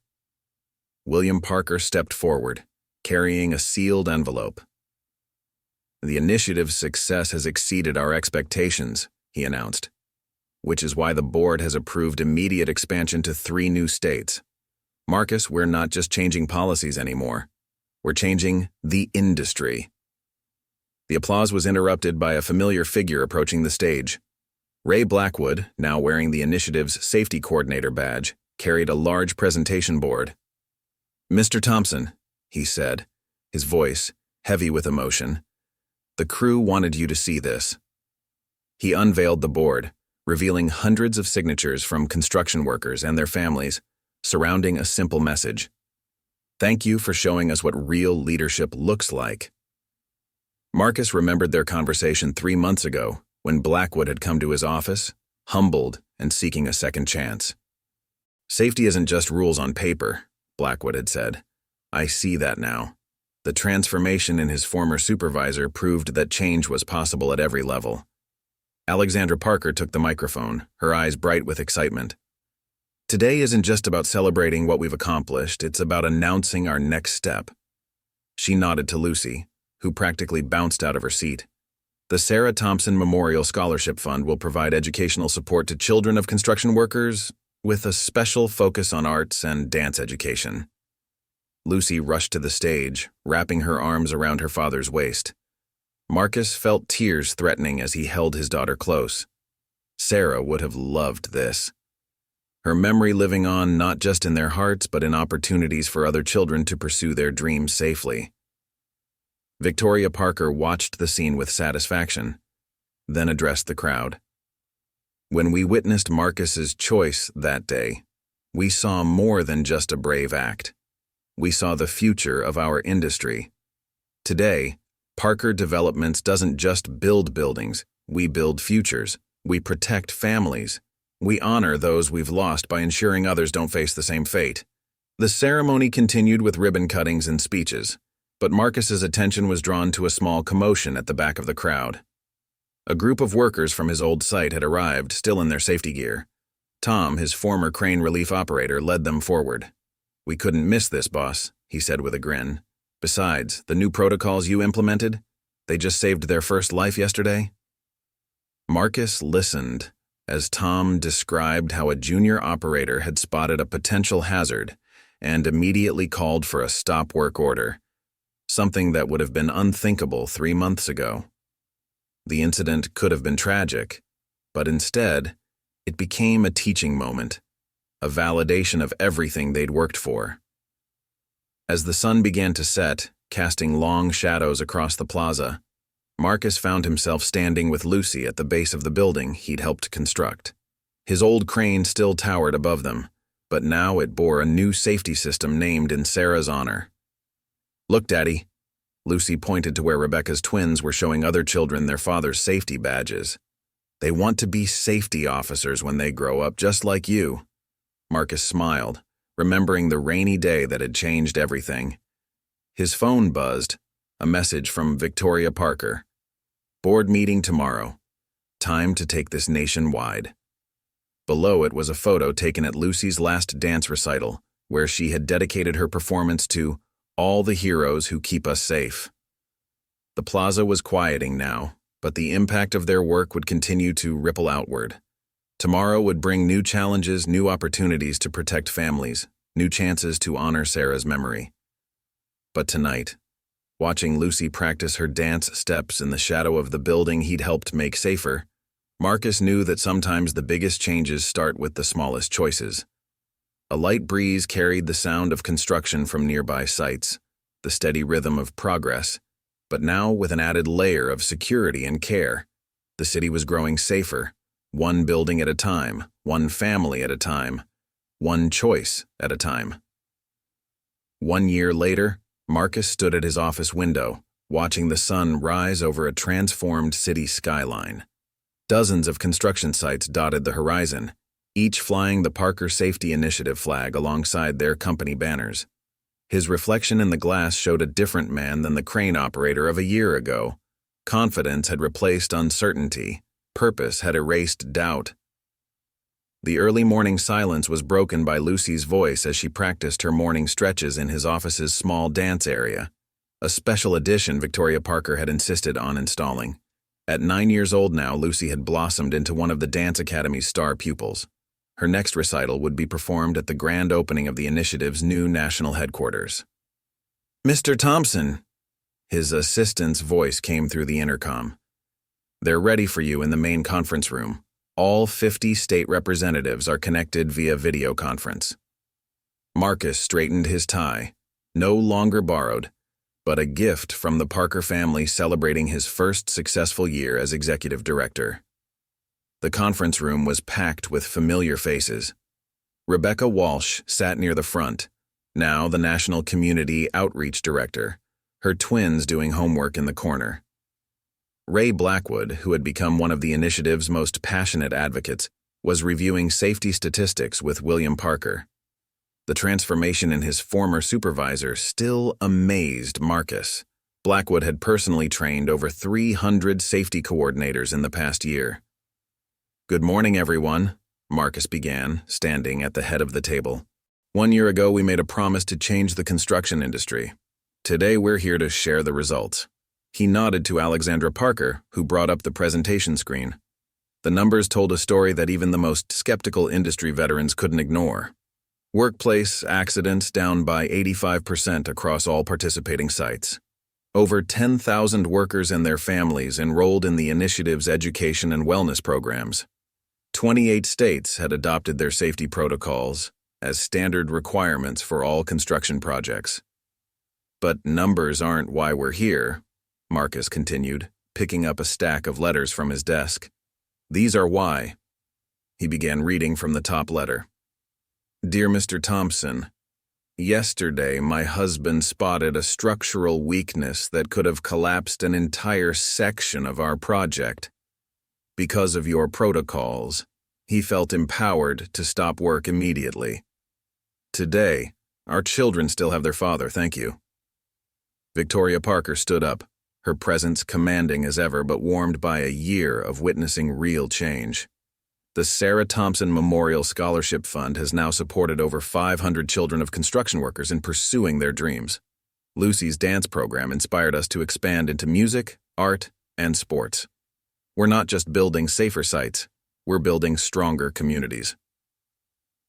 William Parker stepped forward, carrying a sealed envelope. "The initiative's success has exceeded our expectations," he announced, "which is why the board has approved immediate expansion to 3 new states. Marcus, we're not just changing policies anymore. We're changing the industry." The applause was interrupted by a familiar figure approaching the stage. Ray Blackwood, now wearing the initiative's safety coordinator badge, carried a large presentation board. "Mr. Thompson," he said, his voice heavy with emotion, "the crew wanted you to see this." He unveiled the board, revealing hundreds of signatures from construction workers and their families, surrounding a simple message. "Thank you for showing us what real leadership looks like." Marcus remembered their conversation 3 months ago when Blackwood had come to his office, humbled and seeking a second chance. "Safety isn't just rules on paper," Blackwood had said. "I see that now." The transformation in his former supervisor proved that change was possible at every level. Alexandra Parker took the microphone, her eyes bright with excitement. "Today isn't just about celebrating what we've accomplished, it's about announcing our next step." She nodded to Lucy, who practically bounced out of her seat. "The Sarah Thompson Memorial Scholarship Fund will provide educational support to children of construction workers, with a special focus on arts and dance education." Lucy rushed to the stage, wrapping her arms around her father's waist. Marcus felt tears threatening as he held his daughter close. Sarah would have loved this. Her memory living on not just in their hearts but in opportunities for other children to pursue their dreams safely. Victoria Parker watched the scene with satisfaction, then addressed the crowd. "When we witnessed Marcus's choice that day, we saw more than just a brave act. We saw the future of our industry. Today, Parker Developments doesn't just build buildings, we build futures. We protect families. We honor those we've lost by ensuring others don't face the same fate." The ceremony continued with ribbon cuttings and speeches, but Marcus's attention was drawn to a small commotion at the back of the crowd. A group of workers from his old site had arrived, still in their safety gear. Tom, his former crane relief operator, led them forward. "We couldn't miss this, boss," he said with a grin. "Besides, the new protocols you implemented, they just saved their first life yesterday." Marcus listened as Tom described how a junior operator had spotted a potential hazard and immediately called for a stop work order, something that would have been unthinkable 3 months ago. The incident could have been tragic, But instead, it became a teaching moment, a validation of everything they'd worked for. As the sun began to set, casting long shadows across the plaza, Marcus found himself standing with Lucy at the base of the building he'd helped construct. His old crane still towered above them, but now it bore a new safety system named in Sarah's honor. "Look, Daddy." Lucy pointed to where Rebecca's twins were showing other children their father's safety badges. "They want to be safety officers when they grow up, just like you." Marcus smiled, remembering the rainy day that had changed everything. His phone buzzed, a message from Victoria Parker. "Board meeting tomorrow. Time to take this nationwide." Below it was a photo taken at Lucy's last dance recital, where she had dedicated her performance to all the heroes who keep us safe. The plaza was quieting now, but the impact of their work would continue to ripple outward. Tomorrow would bring new challenges, new opportunities to protect families, new chances to honor Sarah's memory. But tonight, watching Lucy practice her dance steps in the shadow of the building he'd helped make safer, Marcus knew that sometimes the biggest changes start with the smallest choices. A light breeze carried the sound of construction from nearby sites, the steady rhythm of progress, but now with an added layer of security and care. The city was growing safer, one building at a time, one family at a time, one choice at a time. 1 year later, Marcus stood at his office window, watching the sun rise over a transformed city skyline. Dozens of construction sites dotted the horizon, each flying the Parker Safety Initiative flag alongside their company banners. His reflection in the glass showed a different man than the crane operator of a year ago. Confidence had replaced uncertainty. Purpose had erased doubt. The early morning silence was broken by Lucy's voice as she practiced her morning stretches in his office's small dance area, a special addition Victoria Parker had insisted on installing. At 9 years old now, Lucy had blossomed into one of the Dance Academy's star pupils. Her next recital would be performed at the grand opening of the initiative's new national headquarters. "Mr. Thompson," his assistant's voice came through the intercom. "They're ready for you in the main conference room. All 50 state representatives are connected via video conference." Marcus straightened his tie, no longer borrowed, but a gift from the Parker family celebrating his first successful year as executive director. The conference room was packed with familiar faces. Rebecca Walsh sat near the front, now the National Community Outreach Director, her twins doing homework in the corner. Ray Blackwood, who had become one of the initiative's most passionate advocates, was reviewing safety statistics with William Parker. The transformation in his former supervisor still amazed Marcus. Blackwood had personally trained over 300 safety coordinators in the past year. "Good morning, everyone," Marcus began, standing at the head of the table. "1 year ago, we made a promise to change the construction industry. Today, we're here to share the results." He nodded to Alexandra Parker, who brought up the presentation screen. The numbers told a story that even the most skeptical industry veterans couldn't ignore. Workplace accidents down by 85% across all participating sites. Over 10,000 workers and their families enrolled in the initiative's education and wellness programs. 28 states had adopted their safety protocols as standard requirements for all construction projects. "But numbers aren't why we're here," Marcus continued, picking up a stack of letters from his desk. "These are why." He began reading from the top letter. "Dear Mr. Thompson, yesterday my husband spotted a structural weakness that could have collapsed an entire section of our project. Because of your protocols, he felt empowered to stop work immediately. Today, our children still have their father, thank you." Victoria Parker stood up, her presence commanding as ever but warmed by a year of witnessing real change. The Sarah Thompson Memorial Scholarship Fund has now supported over 500 children of construction workers in pursuing their dreams. Lucy's dance program inspired us to expand into music, art, and sports. We're not just building safer sites, we're building stronger communities.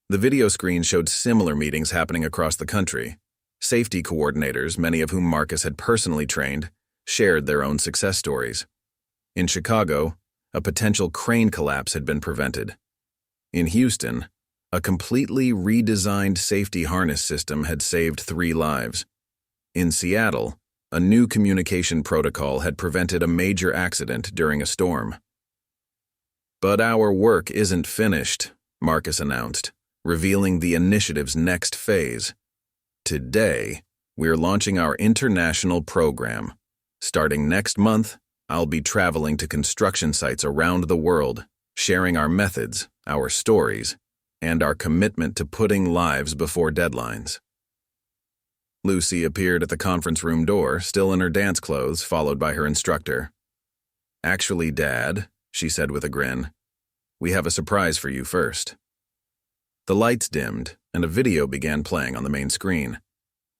The video screen showed similar meetings happening across the country. Safety coordinators, many of whom Marcus had personally trained, shared their own success stories. In Chicago, a potential crane collapse had been prevented. In Houston, a completely redesigned safety harness system had saved 3 lives. In Seattle, a new communication protocol had prevented a major accident during a storm. "But our work isn't finished," Marcus announced, revealing the initiative's next phase. "Today, we're launching our international program. Starting next month, I'll be traveling to construction sites around the world, sharing our methods, our stories, and our commitment to putting lives before deadlines." Lucy appeared at the conference room door, still in her dance clothes, followed by her instructor. "Actually, Dad," she said with a grin, "we have a surprise for you first." The lights dimmed, and a video began playing on the main screen. It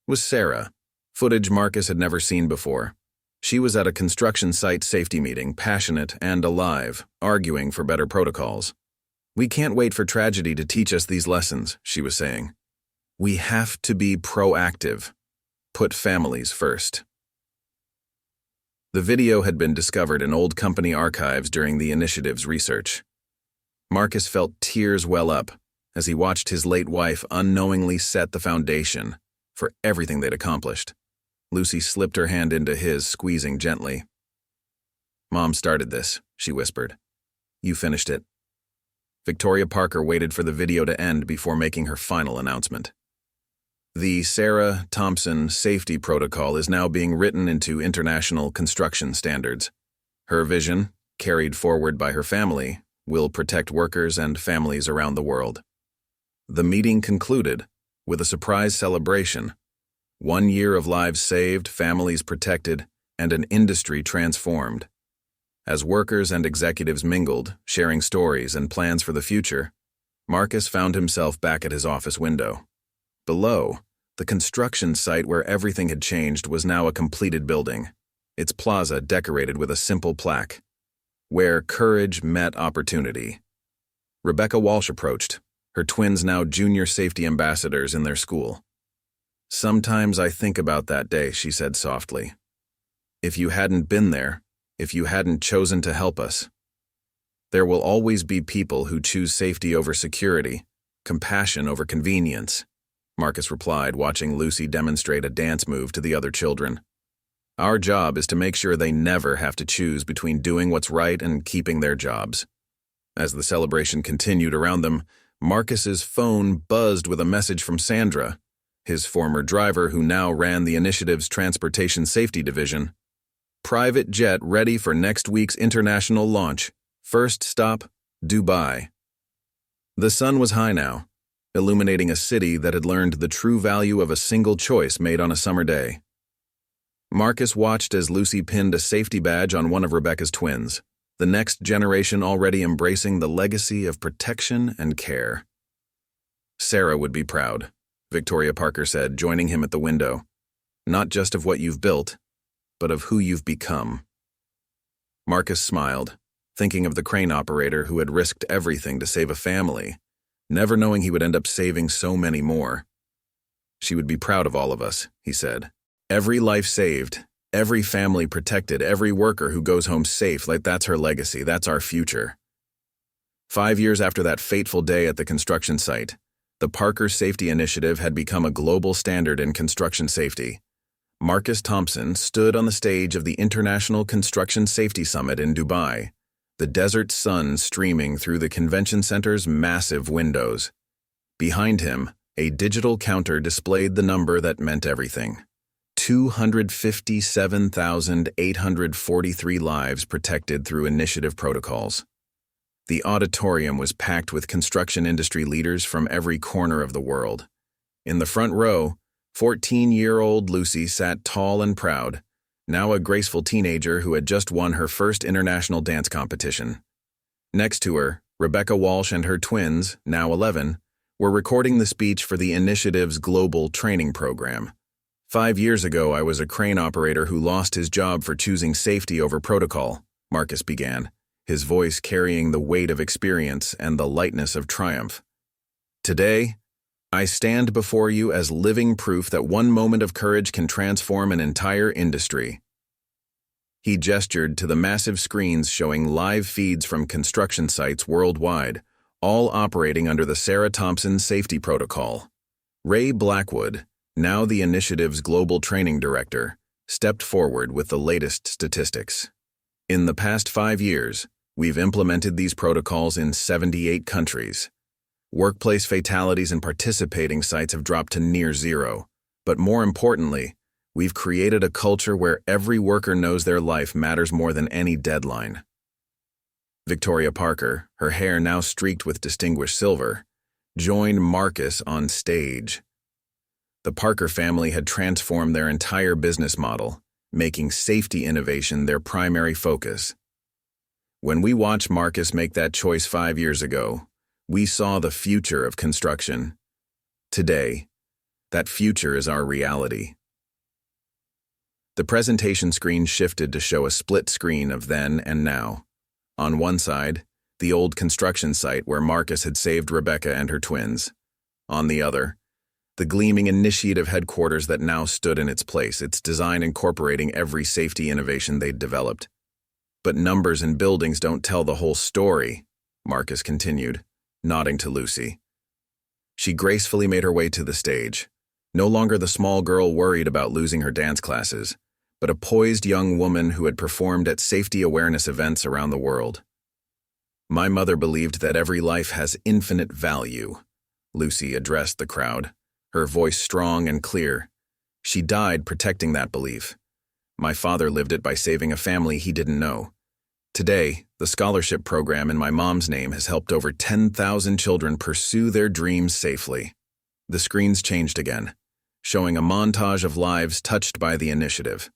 was Sarah, footage Marcus had never seen before. She was at a construction site safety meeting, passionate and alive, arguing for better protocols. "We can't wait for tragedy to teach us these lessons," she was saying. "We have to be proactive. Put families first." The video had been discovered in old company archives during the initiative's research. Marcus felt tears well up as he watched his late wife unknowingly set the foundation for everything they'd accomplished. Lucy slipped her hand into his, squeezing gently. "Mom started this," she whispered. "You finished it." Victoria Parker waited for the video to end before making her final announcement. "The Sarah Thompson safety protocol is now being written into international construction standards. Her vision, carried forward by her family, will protect workers and families around the world." The meeting concluded with a surprise celebration. 1 year of lives saved, families protected, and an industry transformed. As workers and executives mingled, sharing stories and plans for the future, Marcus found himself back at his office window. Below, the construction site where everything had changed was now a completed building, its plaza decorated with a simple plaque, "Where courage met opportunity." Rebecca Walsh approached, her twins now junior safety ambassadors in their school. "Sometimes I think about that day," she said softly. "If you hadn't been there, if you hadn't chosen to help us. There will always be people who choose safety over security, compassion over convenience," Marcus replied, watching Lucy demonstrate a dance move to the other children. "Our job is to make sure they never have to choose between doing what's right and keeping their jobs." As the celebration continued around them, Marcus's phone buzzed with a message from Sandra, his former driver who now ran the initiative's transportation safety division. "Private jet ready for next week's international launch. First stop, Dubai." The sun was high now, illuminating a city that had learned the true value of a single choice made on a summer day. Marcus watched as Lucy pinned a safety badge on one of Rebecca's twins, the next generation already embracing the legacy of protection and care. "Sarah would be proud," Victoria Parker said, joining him at the window. "Not just of what you've built, but of who you've become." Marcus smiled, thinking of the crane operator who had risked everything to save a family, never knowing he would end up saving so many more. "She would be proud of all of us," he said. "Every life saved, every family protected, every worker who goes home safe, like that's her legacy, that's our future." 5 years after that fateful day at the construction site, the Parker Safety Initiative had become a global standard in construction safety. Marcus Thompson stood on the stage of the International Construction Safety Summit in Dubai, the desert sun streaming through the convention center's massive windows. Behind him, a digital counter displayed the number that meant everything: 257,843 lives protected through initiative protocols. The auditorium was packed with construction industry leaders from every corner of the world. In the front row, 14-year-old Lucy sat tall and proud, now a graceful teenager who had just won her first international dance competition. Next to her, Rebecca Walsh and her twins, now 11, were recording the speech for the initiative's global training program. 5 years ago, I was a crane operator who lost his job for choosing safety over protocol, Marcus began, his voice carrying the weight of experience and the lightness of triumph. Today, I stand before you as living proof that one moment of courage can transform an entire industry. He gestured to the massive screens showing live feeds from construction sites worldwide, all operating under the Sarah Thompson safety protocol. Ray Blackwood, now the initiative's global training director, stepped forward with the latest statistics. In the past 5 years, we've implemented these protocols in 78 countries. Workplace fatalities in participating sites have dropped to near zero. But more importantly, we've created a culture where every worker knows their life matters more than any deadline. Victoria Parker, her hair now streaked with distinguished silver, joined Marcus on stage. The Parker family had transformed their entire business model, making safety innovation their primary focus. When we watched Marcus make that choice 5 years ago, we saw the future of construction. Today, that future is our reality. The presentation screen shifted to show a split screen of then and now. On one side, the old construction site where Marcus had saved Rebecca and her twins. On the other, the gleaming initiative headquarters that now stood in its place, its design incorporating every safety innovation they'd developed. But numbers and buildings don't tell the whole story, Marcus continued, nodding to Lucy. She gracefully made her way to the stage, no longer the small girl worried about losing her dance classes, but a poised young woman who had performed at safety awareness events around the world. My mother believed that every life has infinite value, Lucy addressed the crowd, her voice strong and clear. She died protecting that belief. My father lived it by saving a family he didn't know. Today, the scholarship program in my mom's name has helped over 10,000 children pursue their dreams safely. The screens changed again, showing a montage of lives touched by the initiative.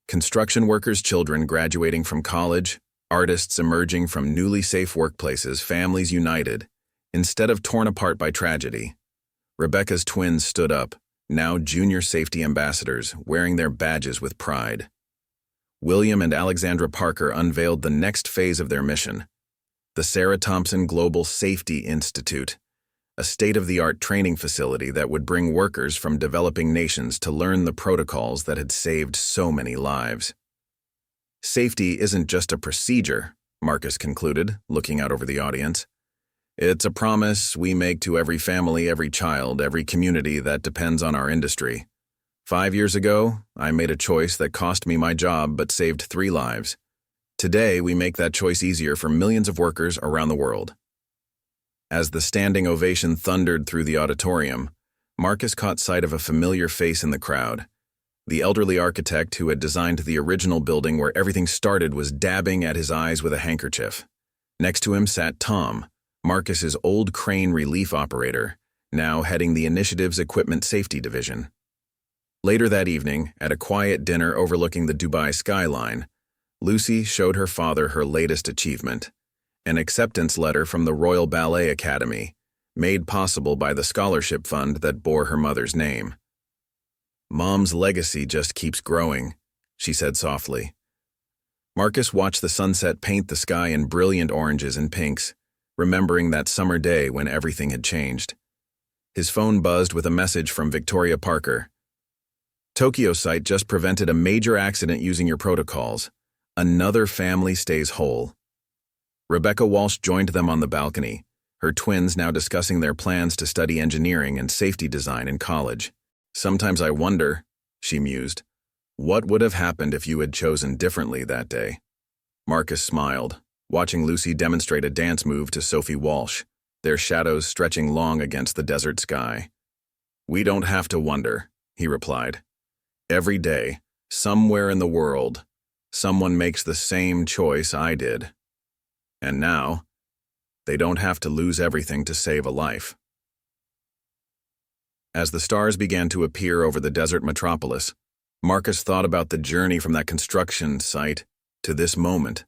Construction workers' children graduating from college, artists emerging from newly safe workplaces, families united, instead of torn apart by tragedy. Rebecca's twins stood up, now junior safety ambassadors, wearing their badges with pride. William and Alexandra Parker unveiled the next phase of their mission, the Sarah Thompson Global Safety Institute, a state-of-the-art training facility that would bring workers from developing nations to learn the protocols that had saved so many lives. Safety isn't just a procedure, Marcus concluded, looking out over the audience. It's a promise we make to every family, every child, every community that depends on our industry. 5 years ago, I made a choice that cost me my job but saved 3 lives. Today, we make that choice easier for millions of workers around the world. As the standing ovation thundered through the auditorium, Marcus caught sight of a familiar face in the crowd. The elderly architect who had designed the original building where everything started was dabbing at his eyes with a handkerchief. Next to him sat Tom, Marcus's old crane relief operator, now heading the initiative's equipment safety division. Later that evening, at a quiet dinner overlooking the Dubai skyline, Lucy showed her father her latest achievement, an acceptance letter from the Royal Ballet Academy, made possible by the scholarship fund that bore her mother's name. Mom's legacy just keeps growing, she said softly. Marcus watched the sunset paint the sky in brilliant oranges and pinks, remembering that summer day when everything had changed. His phone buzzed with a message from Victoria Parker. Tokyo site just prevented a major accident using your protocols. Another family stays whole. Rebecca Walsh joined them on the balcony, her twins now discussing their plans to study engineering and safety design in college. Sometimes I wonder, she mused, what would have happened if you had chosen differently that day? Marcus smiled, watching Lucy demonstrate a dance move to Sophie Walsh, their shadows stretching long against the desert sky. We don't have to wonder, he replied. Every day, somewhere in the world, someone makes the same choice I did. And now, they don't have to lose everything to save a life. As the stars began to appear over the desert metropolis, Marcus thought about the journey from that construction site to this moment.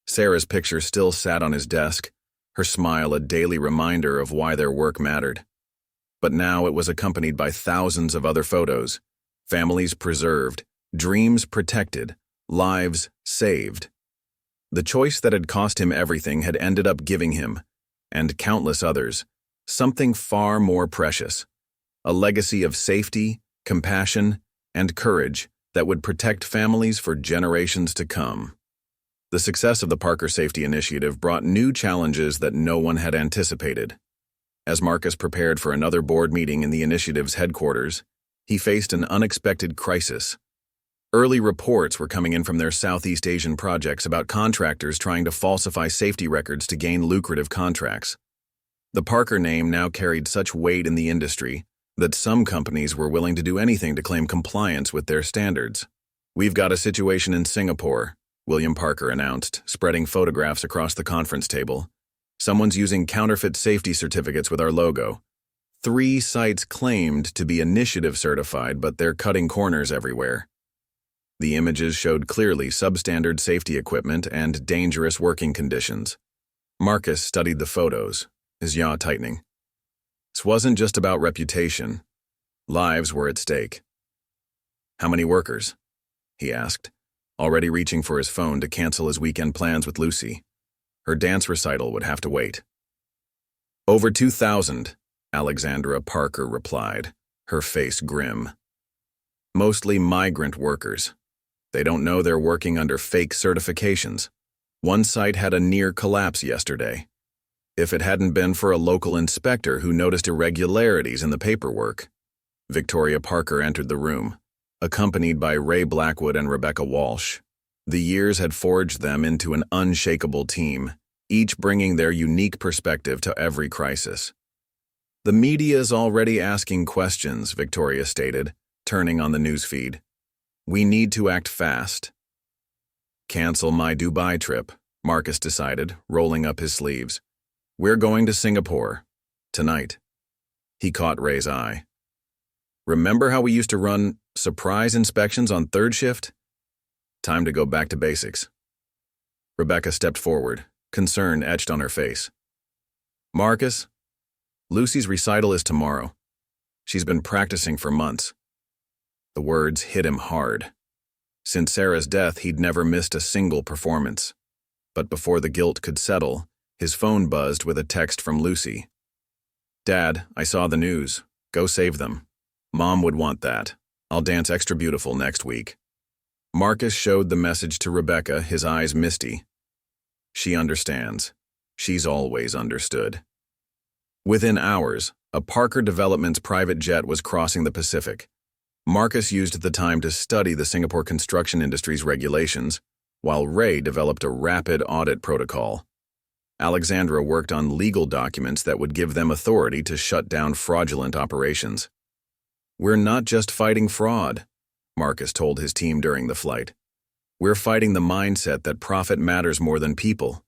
Sarah's picture still sat on his desk, her smile a daily reminder of why their work mattered. But now it was accompanied by thousands of other photos, families preserved, dreams protected, lives saved. The choice that had cost him everything had ended up giving him, and countless others, something far more precious, a legacy of safety, compassion, and courage that would protect families for generations to come. The success of the Parker Safety Initiative brought new challenges that no one had anticipated. As Marcus prepared for another board meeting in the initiative's headquarters, he faced an unexpected crisis. Early reports were coming in from their Southeast Asian projects about contractors trying to falsify safety records to gain lucrative contracts. The Parker name now carried such weight in the industry that some companies were willing to do anything to claim compliance with their standards. "We've got a situation in Singapore," William Parker announced, spreading photographs across the conference table. "Someone's using counterfeit safety certificates with our logo. 3 sites claimed to be initiative certified, but they're cutting corners everywhere." The images showed clearly substandard safety equipment and dangerous working conditions. Marcus studied the photos, his jaw tightening. This wasn't just about reputation. Lives were at stake. "How many workers?" he asked, already reaching for his phone to cancel his weekend plans with Lucy. Her dance recital would have to wait. "Over 2,000, Alexandra Parker replied, her face grim. "Mostly migrant workers. They don't know they're working under fake certifications. One site had a near collapse yesterday. If it hadn't been for a local inspector who noticed irregularities in the paperwork." Victoria Parker entered the room, accompanied by Ray Blackwood and Rebecca Walsh. The years had forged them into an unshakable team, each bringing their unique perspective to every crisis. "The media's already asking questions," Victoria stated, turning on the newsfeed. "We need to act fast." "Cancel my Dubai trip," Marcus decided, rolling up his sleeves. "We're going to Singapore. Tonight." He caught Ray's eye. "Remember how we used to run surprise inspections on third shift? Time to go back to basics." Rebecca stepped forward, concern etched on her face. "Marcus, Lucy's recital is tomorrow. She's been practicing for months." The words hit him hard. Since Sarah's death, he'd never missed a single performance. But before the guilt could settle, his phone buzzed with a text from Lucy. "Dad, I saw the news. Go save them. Mom would want that. I'll dance extra beautiful next week." Marcus showed the message to Rebecca, his eyes misty. She understands. She's always understood. Within hours, a Parker Developments private jet was crossing the Pacific. Marcus used the time to study the Singapore construction industry's regulations, while Ray developed a rapid audit protocol. Alexandra worked on legal documents that would give them authority to shut down fraudulent operations. "We're not just fighting fraud," Marcus told his team during the flight. "We're fighting the mindset that profit matters more than people.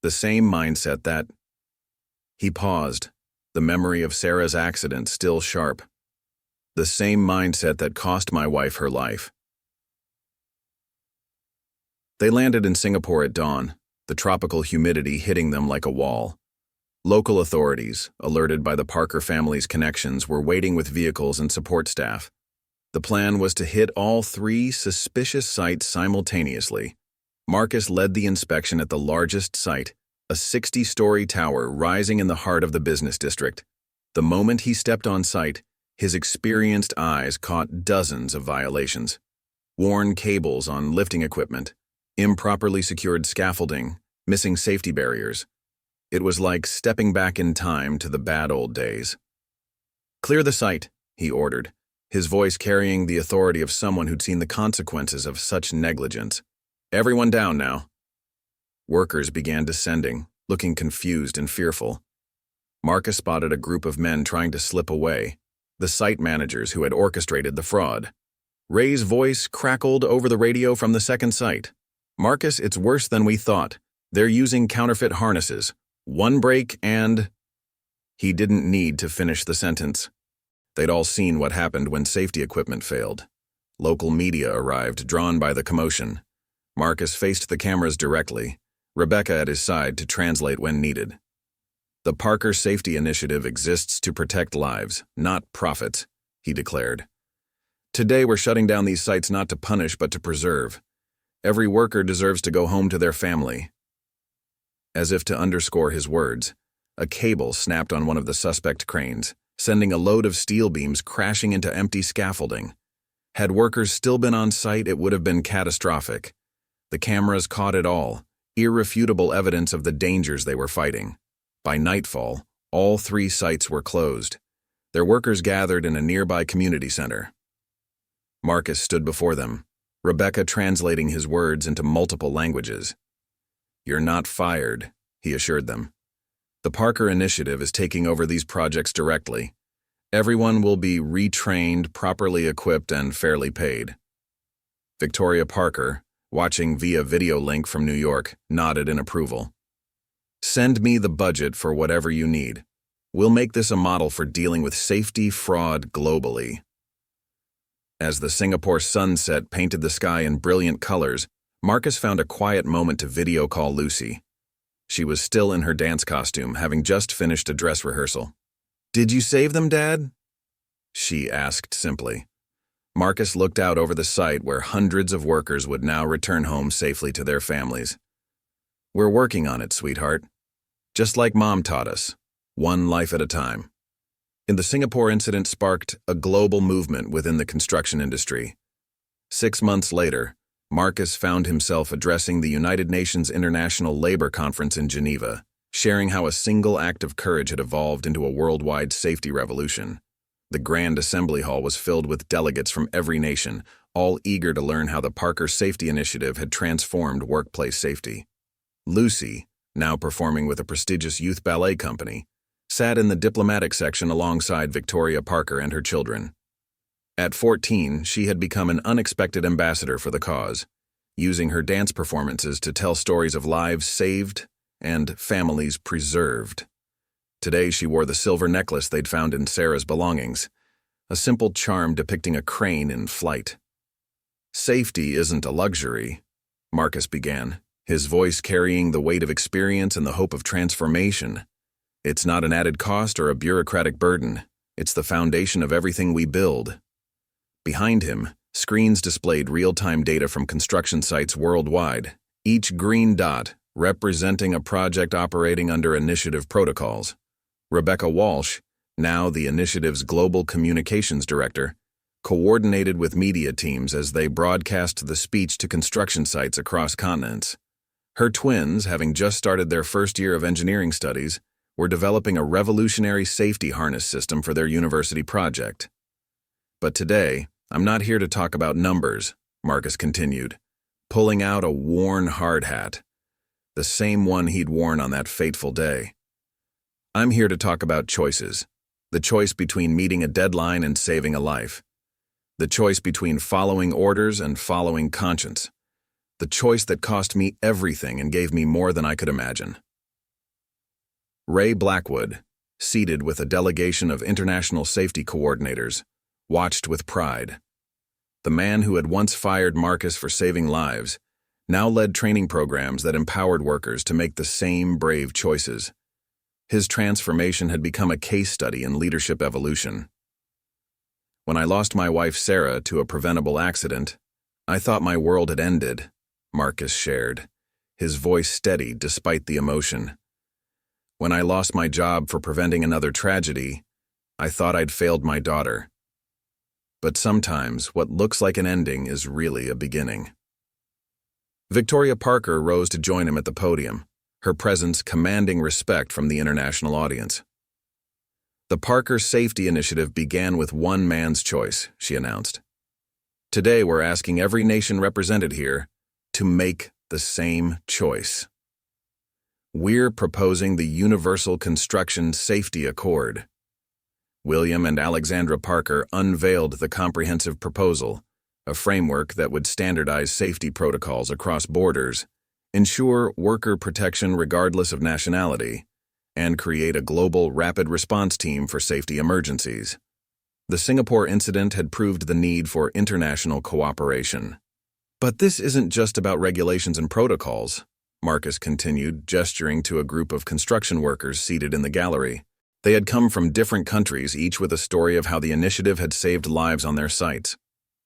The same mindset that—" He paused, the memory of Sarah's accident still sharp. "The same mindset that cost my wife her life." They landed in Singapore at dawn, the tropical humidity hitting them like a wall. Local authorities, alerted by the Parker family's connections, were waiting with vehicles and support staff. The plan was to hit all 3 suspicious sites simultaneously. Marcus led the inspection at the largest site, a 60-story tower rising in the heart of the business district. The moment he stepped on site, his experienced eyes caught dozens of violations. Worn cables on lifting equipment, improperly secured scaffolding, missing safety barriers. It was like stepping back in time to the bad old days. "Clear the site," he ordered, his voice carrying the authority of someone who'd seen the consequences of such negligence. "Everyone down now." Workers began descending, looking confused and fearful. Marcus spotted a group of men trying to slip away, the site managers who had orchestrated the fraud. Ray's voice crackled over the radio from the second site. "Marcus, it's worse than we thought. They're using counterfeit harnesses. One break and—" He didn't need to finish the sentence. They'd all seen what happened when safety equipment failed. Local media arrived, drawn by the commotion. Marcus faced the cameras directly, Rebecca at his side to translate when needed. "The Parker Safety Initiative exists to protect lives, not profits," he declared. "Today we're shutting down these sites not to punish but to preserve. Every worker deserves to go home to their family." As if to underscore his words, a cable snapped on one of the suspect cranes, sending a load of steel beams crashing into empty scaffolding. Had workers still been on site, it would have been catastrophic. The cameras caught it all, irrefutable evidence of the dangers they were fighting. By nightfall, all 3 sites were closed. Their workers gathered in a nearby community center. Marcus stood before them, Rebecca translating his words into multiple languages. "You're not fired," he assured them. "The Parker Initiative is taking over these projects directly. Everyone will be retrained, properly equipped, and fairly paid." Victoria Parker, watching via video link from New York, nodded in approval. "Send me the budget for whatever you need. We'll make this a model for dealing with safety fraud globally." As the Singapore sunset painted the sky in brilliant colors, Marcus found a quiet moment to video call Lucy. She was still in her dance costume, having just finished a dress rehearsal. "Did you save them, Dad?" she asked simply. Marcus looked out over the site where hundreds of workers would now return home safely to their families. "We're working on it, sweetheart. Just like Mom taught us, one life at a time." The Singapore incident sparked a global movement within the construction industry. 6 months later, Marcus found himself addressing the United Nations International Labor Conference in Geneva, sharing how a single act of courage had evolved into a worldwide safety revolution. The Grand Assembly Hall was filled with delegates from every nation, all eager to learn how the Parker Safety Initiative had transformed workplace safety. Lucy, now performing with a prestigious youth ballet company, sat in the diplomatic section alongside Victoria Parker and her children. At 14, she had become an unexpected ambassador for the cause, using her dance performances to tell stories of lives saved and families preserved. Today, she wore the silver necklace they'd found in Sarah's belongings, a simple charm depicting a crane in flight. "Safety isn't a luxury," Marcus began, his voice carrying the weight of experience and the hope of transformation. "It's not an added cost or a bureaucratic burden. It's the foundation of everything we build." Behind him, screens displayed real-time data from construction sites worldwide, each green dot representing a project operating under initiative protocols. Rebecca Walsh, now the initiative's global communications director, coordinated with media teams as they broadcast the speech to construction sites across continents. Her twins, having just started their first year of engineering studies, were developing a revolutionary safety harness system for their university project. "But today, I'm not here to talk about numbers," Marcus continued, pulling out a worn hard hat, the same one he'd worn on that fateful day. "I'm here to talk about choices, the choice between meeting a deadline and saving a life, the choice between following orders and following conscience, the choice that cost me everything and gave me more than I could imagine." Ray Blackwood, seated with a delegation of international safety coordinators, watched with pride. The man who had once fired Marcus for saving lives now led training programs that empowered workers to make the same brave choices. His transformation had become a case study in leadership evolution. "When I lost my wife Sarah to a preventable accident, I thought my world had ended," Marcus shared, his voice steady despite the emotion. "When I lost my job for preventing another tragedy, I thought I'd failed my daughter. But sometimes what looks like an ending is really a beginning." Victoria Parker rose to join him at the podium, her presence commanding respect from the international audience. "The Parker Safety Initiative began with one man's choice," she announced. "Today we're asking every nation represented here to make the same choice. We're proposing the Universal Construction Safety Accord." William and Alexandra Parker unveiled the comprehensive proposal, a framework that would standardize safety protocols across borders, ensure worker protection regardless of nationality, and create a global rapid response team for safety emergencies. The Singapore incident had proved the need for international cooperation. "But this isn't just about regulations and protocols," Marcus continued, gesturing to a group of construction workers seated in the gallery. They had come from different countries, each with a story of how the initiative had saved lives on their sites.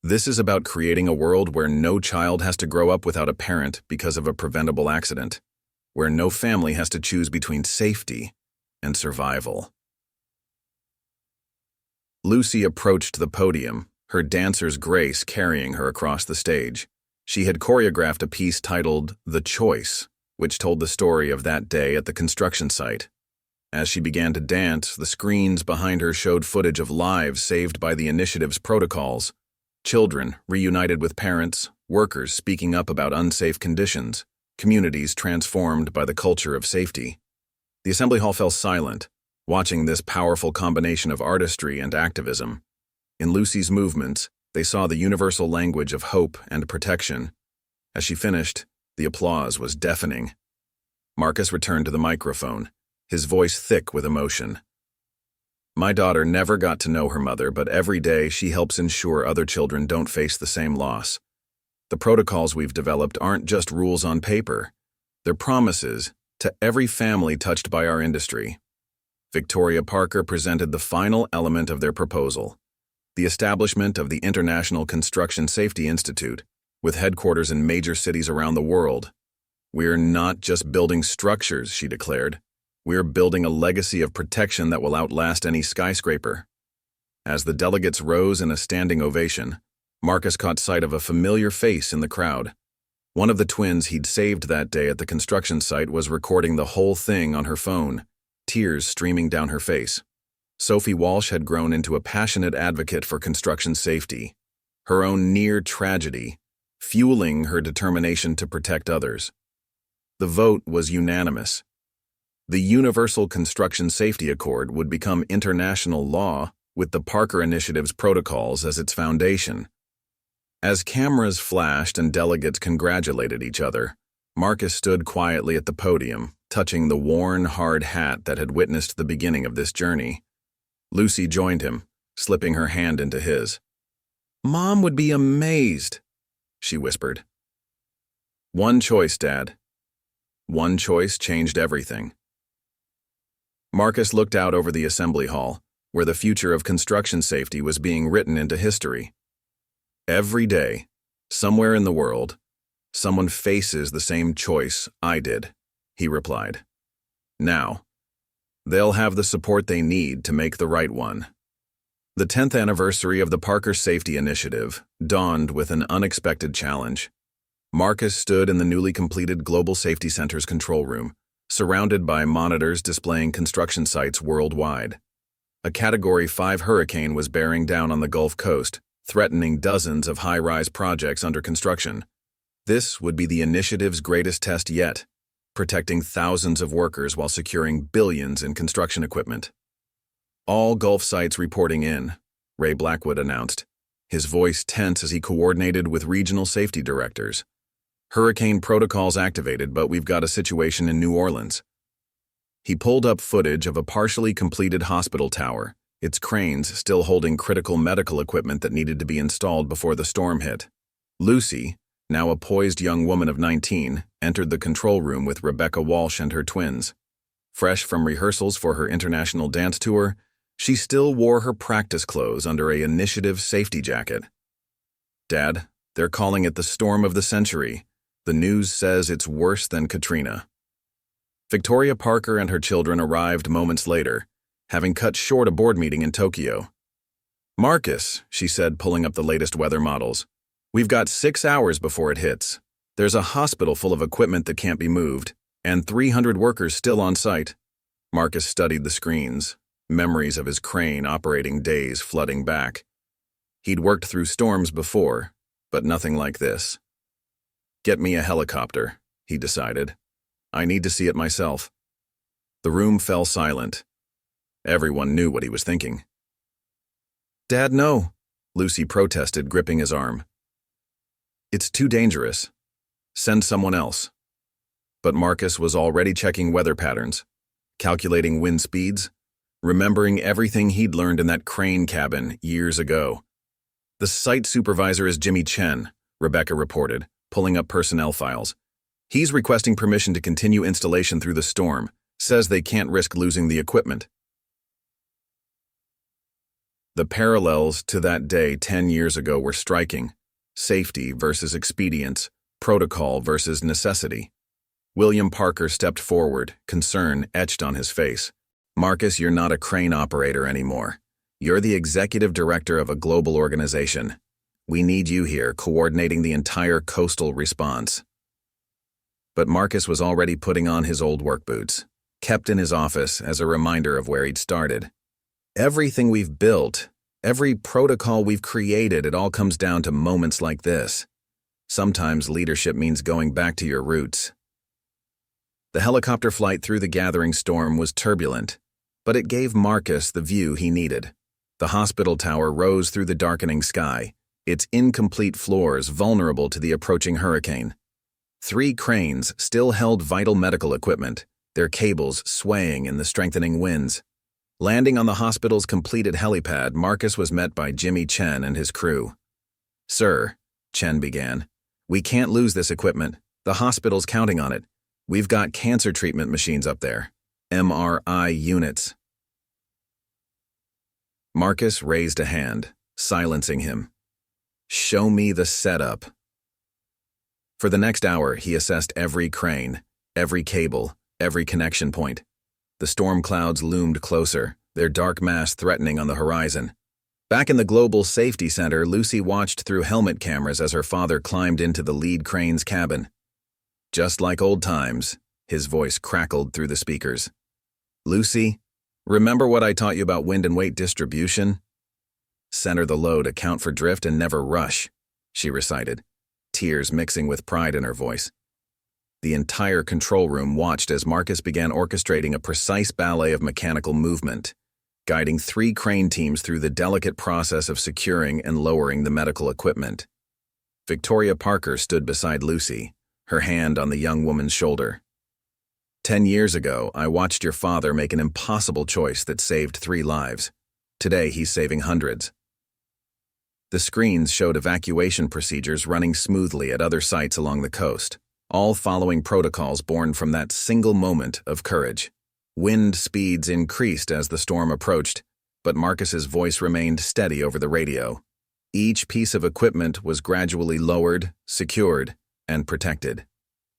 "This is about creating a world where no child has to grow up without a parent because of a preventable accident, where no family has to choose between safety and survival." Lucy approached the podium, her dancer's grace carrying her across the stage. She had choreographed a piece titled The Choice, which told the story of that day at the construction site. As she began to dance, the screens behind her showed footage of lives saved by the initiative's protocols. Children reunited with parents, workers speaking up about unsafe conditions, communities transformed by the culture of safety. The assembly hall fell silent, watching this powerful combination of artistry and activism. In Lucy's movements, they saw the universal language of hope and protection. As she finished, the applause was deafening. Marcus returned to the microphone, his voice thick with emotion. My daughter never got to know her mother, but every day she helps ensure other children don't face the same loss. The protocols we've developed aren't just rules on paper. They're promises to every family touched by our industry. Victoria Parker presented the final element of their proposal, the establishment of the International Construction Safety Institute, with headquarters in major cities around the world. We're not just building structures, she declared. We're building a legacy of protection that will outlast any skyscraper. As the delegates rose in a standing ovation, Marcus caught sight of a familiar face in the crowd. One of the twins he'd saved that day at the construction site was recording the whole thing on her phone, tears streaming down her face. Sophie Walsh had grown into a passionate advocate for construction safety, her own near tragedy fueling her determination to protect others. The vote was unanimous. The Universal Construction Safety Accord would become international law with the Parker Initiative's protocols as its foundation. As cameras flashed and delegates congratulated each other, Marcus stood quietly at the podium, touching the worn, hard hat that had witnessed the beginning of this journey. Lucy joined him, slipping her hand into his. "Mom would be amazed," she whispered. "One choice, Dad. One choice changed everything." Marcus looked out over the assembly hall, where the future of construction safety was being written into history. Every day, somewhere in the world, someone faces the same choice I did, he replied. Now, they'll have the support they need to make the right one. The 10th anniversary of the Parker Safety Initiative dawned with an unexpected challenge. Marcus stood in the newly completed Global Safety Center's control room, surrounded by monitors displaying construction sites worldwide. A Category 5 hurricane was bearing down on the Gulf Coast, threatening dozens of high-rise projects under construction. This would be the initiative's greatest test yet, protecting thousands of workers while securing billions in construction equipment. All Gulf sites reporting in, Ray Blackwood announced, his voice tense as he coordinated with regional safety directors. Hurricane protocols activated, but we've got a situation in New Orleans. He pulled up footage of a partially completed hospital tower, its cranes still holding critical medical equipment that needed to be installed before the storm hit. Lucy, now a poised young woman of 19, entered the control room with Rebecca Walsh and her twins. Fresh from rehearsals for her international dance tour, she still wore her practice clothes under a initiative safety jacket. "Dad, they're calling it the storm of the century. The news says it's worse than Katrina." Victoria Parker and her children arrived moments later, having cut short a board meeting in Tokyo. "Marcus," she said, pulling up the latest weather models, "we've got 6 hours before it hits. There's a hospital full of equipment that can't be moved, and 300 workers still on site." Marcus studied the screens, memories of his crane operating days flooding back. He'd worked through storms before, but nothing like this. "Get me a helicopter," he decided. "I need to see it myself." The room fell silent. Everyone knew what he was thinking. "Dad, no," Lucy protested, gripping his arm. "It's too dangerous. Send someone else." But Marcus was already checking weather patterns, calculating wind speeds, remembering everything he'd learned in that crane cabin years ago. "The site supervisor is Jimmy Chen," Rebecca reported, pulling up personnel files. "He's requesting permission to continue installation through the storm, says they can't risk losing the equipment." The parallels to that day 10 years ago were striking. Safety versus expedience, protocol versus necessity. William Parker stepped forward, concern etched on his face. "Marcus, you're not a crane operator anymore. You're the executive director of a global organization. We need you here, coordinating the entire coastal response." But Marcus was already putting on his old work boots, kept in his office as a reminder of where he'd started. "Everything we've built, every protocol we've created, it all comes down to moments like this. Sometimes leadership means going back to your roots." The helicopter flight through the gathering storm was turbulent, but it gave Marcus the view he needed. The hospital tower rose through the darkening sky, its incomplete floors vulnerable to the approaching hurricane. 3 cranes still held vital medical equipment, their cables swaying in the strengthening winds. Landing on the hospital's completed helipad, Marcus was met by Jimmy Chen and his crew. "Sir," Chen began, "we can't lose this equipment. The hospital's counting on it. We've got cancer treatment machines up there. MRI units." Marcus raised a hand, silencing him. "Show me the setup." For the next hour, he assessed every crane, every cable, every connection point. The storm clouds loomed closer, their dark mass threatening on the horizon. Back in the Global Safety Center, Lucy watched through helmet cameras as her father climbed into the lead crane's cabin. "Just like old times," his voice crackled through the speakers. "Lucy, remember what I taught you about wind and weight distribution? Center the load, account for drift, and never rush," she recited, tears mixing with pride in her voice. The entire control room watched as Marcus began orchestrating a precise ballet of mechanical movement, guiding 3 crane teams through the delicate process of securing and lowering the medical equipment. Victoria Parker stood beside Lucy, her hand on the young woman's shoulder. "10 years ago, I watched your father make an impossible choice that saved 3 lives. Today, he's saving hundreds." The screens showed evacuation procedures running smoothly at other sites along the coast, all following protocols born from that single moment of courage. Wind speeds increased as the storm approached, but Marcus's voice remained steady over the radio. Each piece of equipment was gradually lowered, secured, and protected.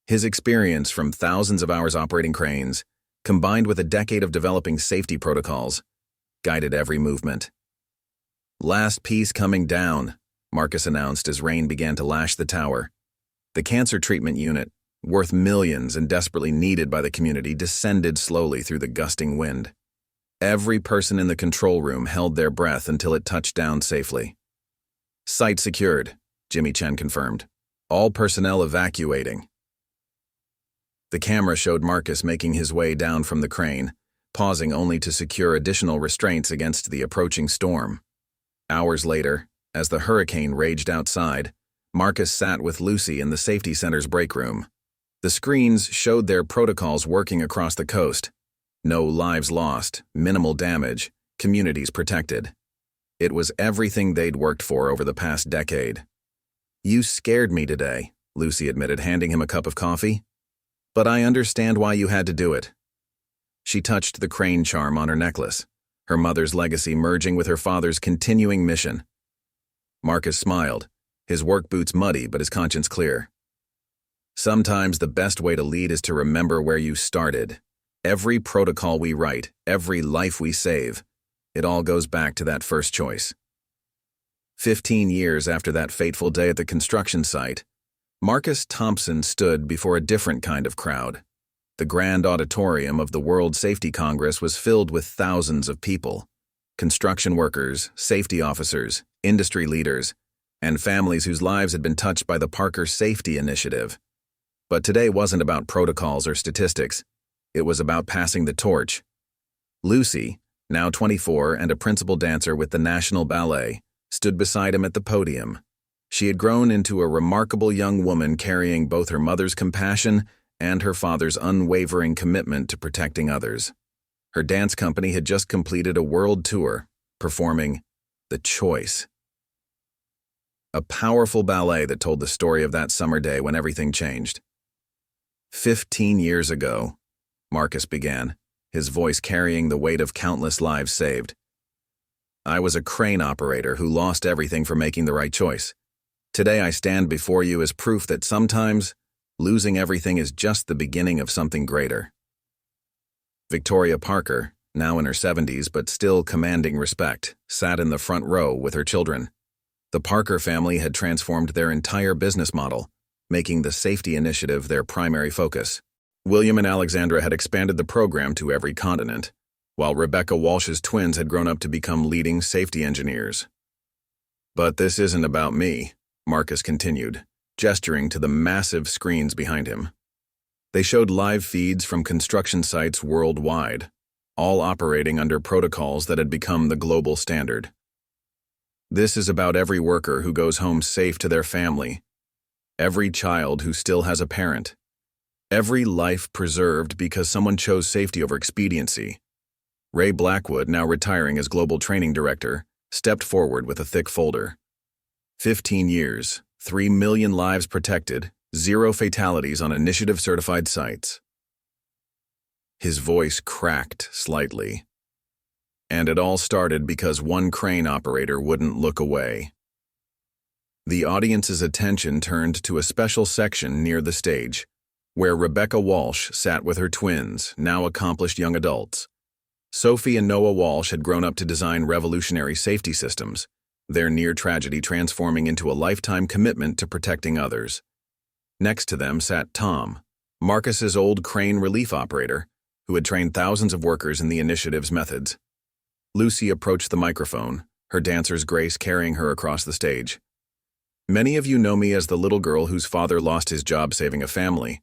His experience from thousands of hours operating cranes, combined with a decade of developing safety protocols, guided every movement. "Last piece coming down," Marcus announced as rain began to lash the tower. The cancer treatment unit, worth millions and desperately needed by the community, descended slowly through the gusting wind. Every person in the control room held their breath until it touched down safely. "Site secured," Jimmy Chen confirmed. "All personnel evacuating." The camera showed Marcus making his way down from the crane, pausing only to secure additional restraints against the approaching storm. Hours later, as the hurricane raged outside, Marcus sat with Lucy in the safety center's break room. The screens showed their protocols working across the coast. No lives lost, minimal damage, communities protected. It was everything they'd worked for over the past decade. "You scared me today," Lucy admitted, handing him a cup of coffee. "But I understand why you had to do it." She touched the crane charm on her necklace, her mother's legacy merging with her father's continuing mission. Marcus smiled, his work boots muddy but his conscience clear. "Sometimes the best way to lead is to remember where you started. Every protocol we write, every life we save, it all goes back to that first choice." 15 years after that fateful day at the construction site, Marcus Thompson stood before a different kind of crowd. The grand auditorium of the World Safety Congress was filled with thousands of people: construction workers, safety officers, industry leaders, and families whose lives had been touched by the Parker Safety Initiative. But today wasn't about protocols or statistics. It was about passing the torch. Lucy, now 24 and a principal dancer with the National Ballet, stood beside him at the podium. She had grown into a remarkable young woman carrying both her mother's compassion and her father's unwavering commitment to protecting others. Her dance company had just completed a world tour, performing The Choice, a powerful ballet that told the story of that summer day when everything changed. 15 years ago, Marcus began, his voice carrying the weight of countless lives saved. "I was a crane operator who lost everything for making the right choice. Today I stand before you as proof that sometimes losing everything is just the beginning of something greater." Victoria Parker, now in her 70s but still commanding respect, sat in the front row with her children. The Parker family had transformed their entire business model, making the safety initiative their primary focus. William and Alexandra had expanded the program to every continent, while Rebecca Walsh's twins had grown up to become leading safety engineers. "But this isn't about me," Marcus continued, gesturing to the massive screens behind him. They showed live feeds from construction sites worldwide, all operating under protocols that had become the global standard. "This is about every worker who goes home safe to their family, every child who still has a parent, every life preserved because someone chose safety over expediency." Ray Blackwood, now retiring as Global Training Director, stepped forward with a thick folder. 15 years, 3 million lives protected, 0 fatalities on initiative-certified sites. His voice cracked slightly. And it all started because one crane operator wouldn't look away. The audience's attention turned to a special section near the stage, where Rebecca Walsh sat with her twins, now accomplished young adults. Sophie and Noah Walsh had grown up to design revolutionary safety systems, their near tragedy transforming into a lifetime commitment to protecting others. Next to them sat Tom, Marcus's old crane relief operator, who had trained thousands of workers in the initiative's methods. Lucy approached the microphone, her dancer's grace carrying her across the stage. "Many of you know me as the little girl whose father lost his job saving a family,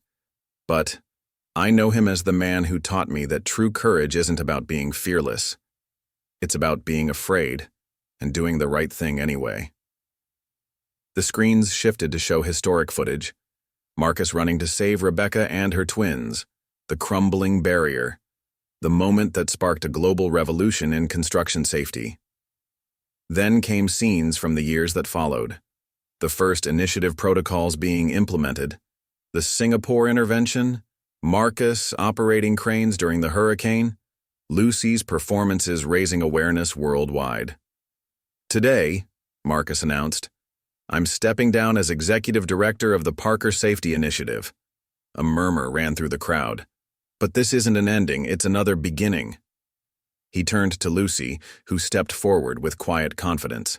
but I know him as the man who taught me that true courage isn't about being fearless. It's about being afraid and doing the right thing anyway." The screens shifted to show historic footage, Marcus running to save Rebecca and her twins, the crumbling barrier, the moment that sparked a global revolution in construction safety. Then came scenes from the years that followed, the first initiative protocols being implemented, the Singapore intervention, Marcus operating cranes during the hurricane, Lucy's performances raising awareness worldwide. "Today," Marcus announced, "I'm stepping down as executive director of the Parker Safety Initiative." A murmur ran through the crowd. "But this isn't an ending, it's another beginning." He turned to Lucy, who stepped forward with quiet confidence.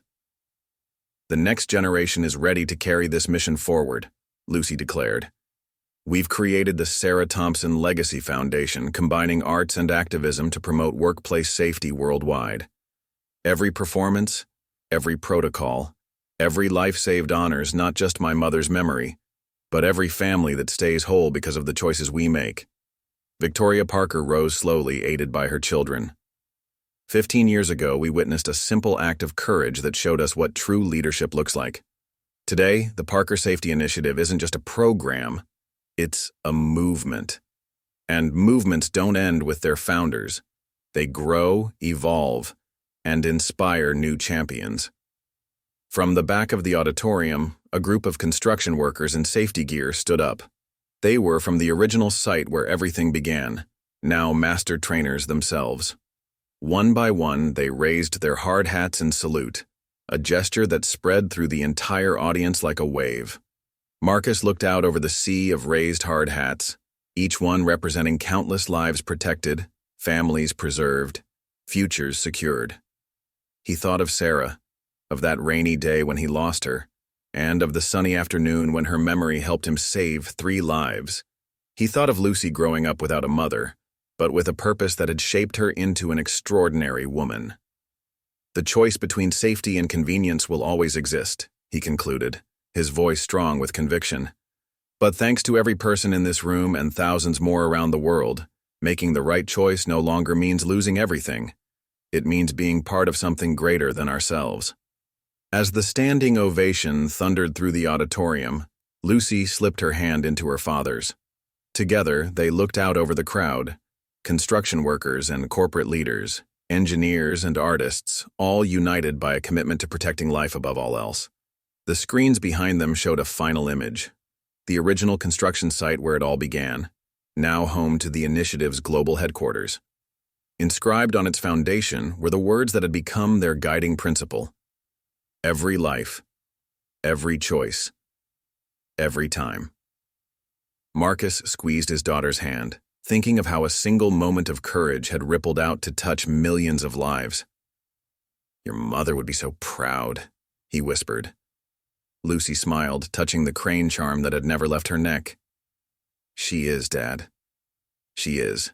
"The next generation is ready to carry this mission forward," Lucy declared. "We've created the Sarah Thompson Legacy Foundation, combining arts and activism to promote workplace safety worldwide. Every performance, every protocol, every life saved honors not just my mother's memory, but every family that stays whole because of the choices we make." Victoria Parker rose slowly, aided by her children. 15 years ago, we witnessed a simple act of courage that showed us what true leadership looks like. Today, the Parker Safety Initiative isn't just a program, it's a movement. And movements don't end with their founders. They grow, evolve, and inspire new champions. From the back of the auditorium, a group of construction workers in safety gear stood up. They were from the original site where everything began, now master trainers themselves. One by one, they raised their hard hats in salute, a gesture that spread through the entire audience like a wave. Marcus looked out over the sea of raised hard hats, each one representing countless lives protected, families preserved, futures secured. He thought of Sarah, of that rainy day when he lost her, and of the sunny afternoon when her memory helped him save 3 lives. He thought of Lucy growing up without a mother, but with a purpose that had shaped her into an extraordinary woman. "The choice between safety and convenience will always exist," he concluded, his voice strong with conviction. "But thanks to every person in this room and thousands more around the world, making the right choice no longer means losing everything. It means being part of something greater than ourselves." As the standing ovation thundered through the auditorium, Lucy slipped her hand into her father's. Together, they looked out over the crowd, construction workers and corporate leaders, engineers and artists, all united by a commitment to protecting life above all else. The screens behind them showed a final image, the original construction site where it all began, now home to the initiative's global headquarters. Inscribed on its foundation were the words that had become their guiding principle: every life, every choice, every time. Marcus squeezed his daughter's hand. thinking of how a single moment of courage had rippled out to touch millions of lives. "Your mother would be so proud," he whispered. Lucy smiled, touching the crane charm that had never left her neck. "She is, Dad. She is."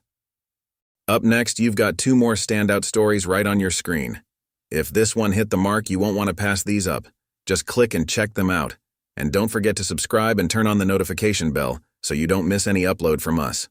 Up next, you've got 2 more standout stories right on your screen. If this one hit the mark, you won't want to pass these up. Just click and check them out. And don't forget to subscribe and turn on the notification bell so you don't miss any upload from us.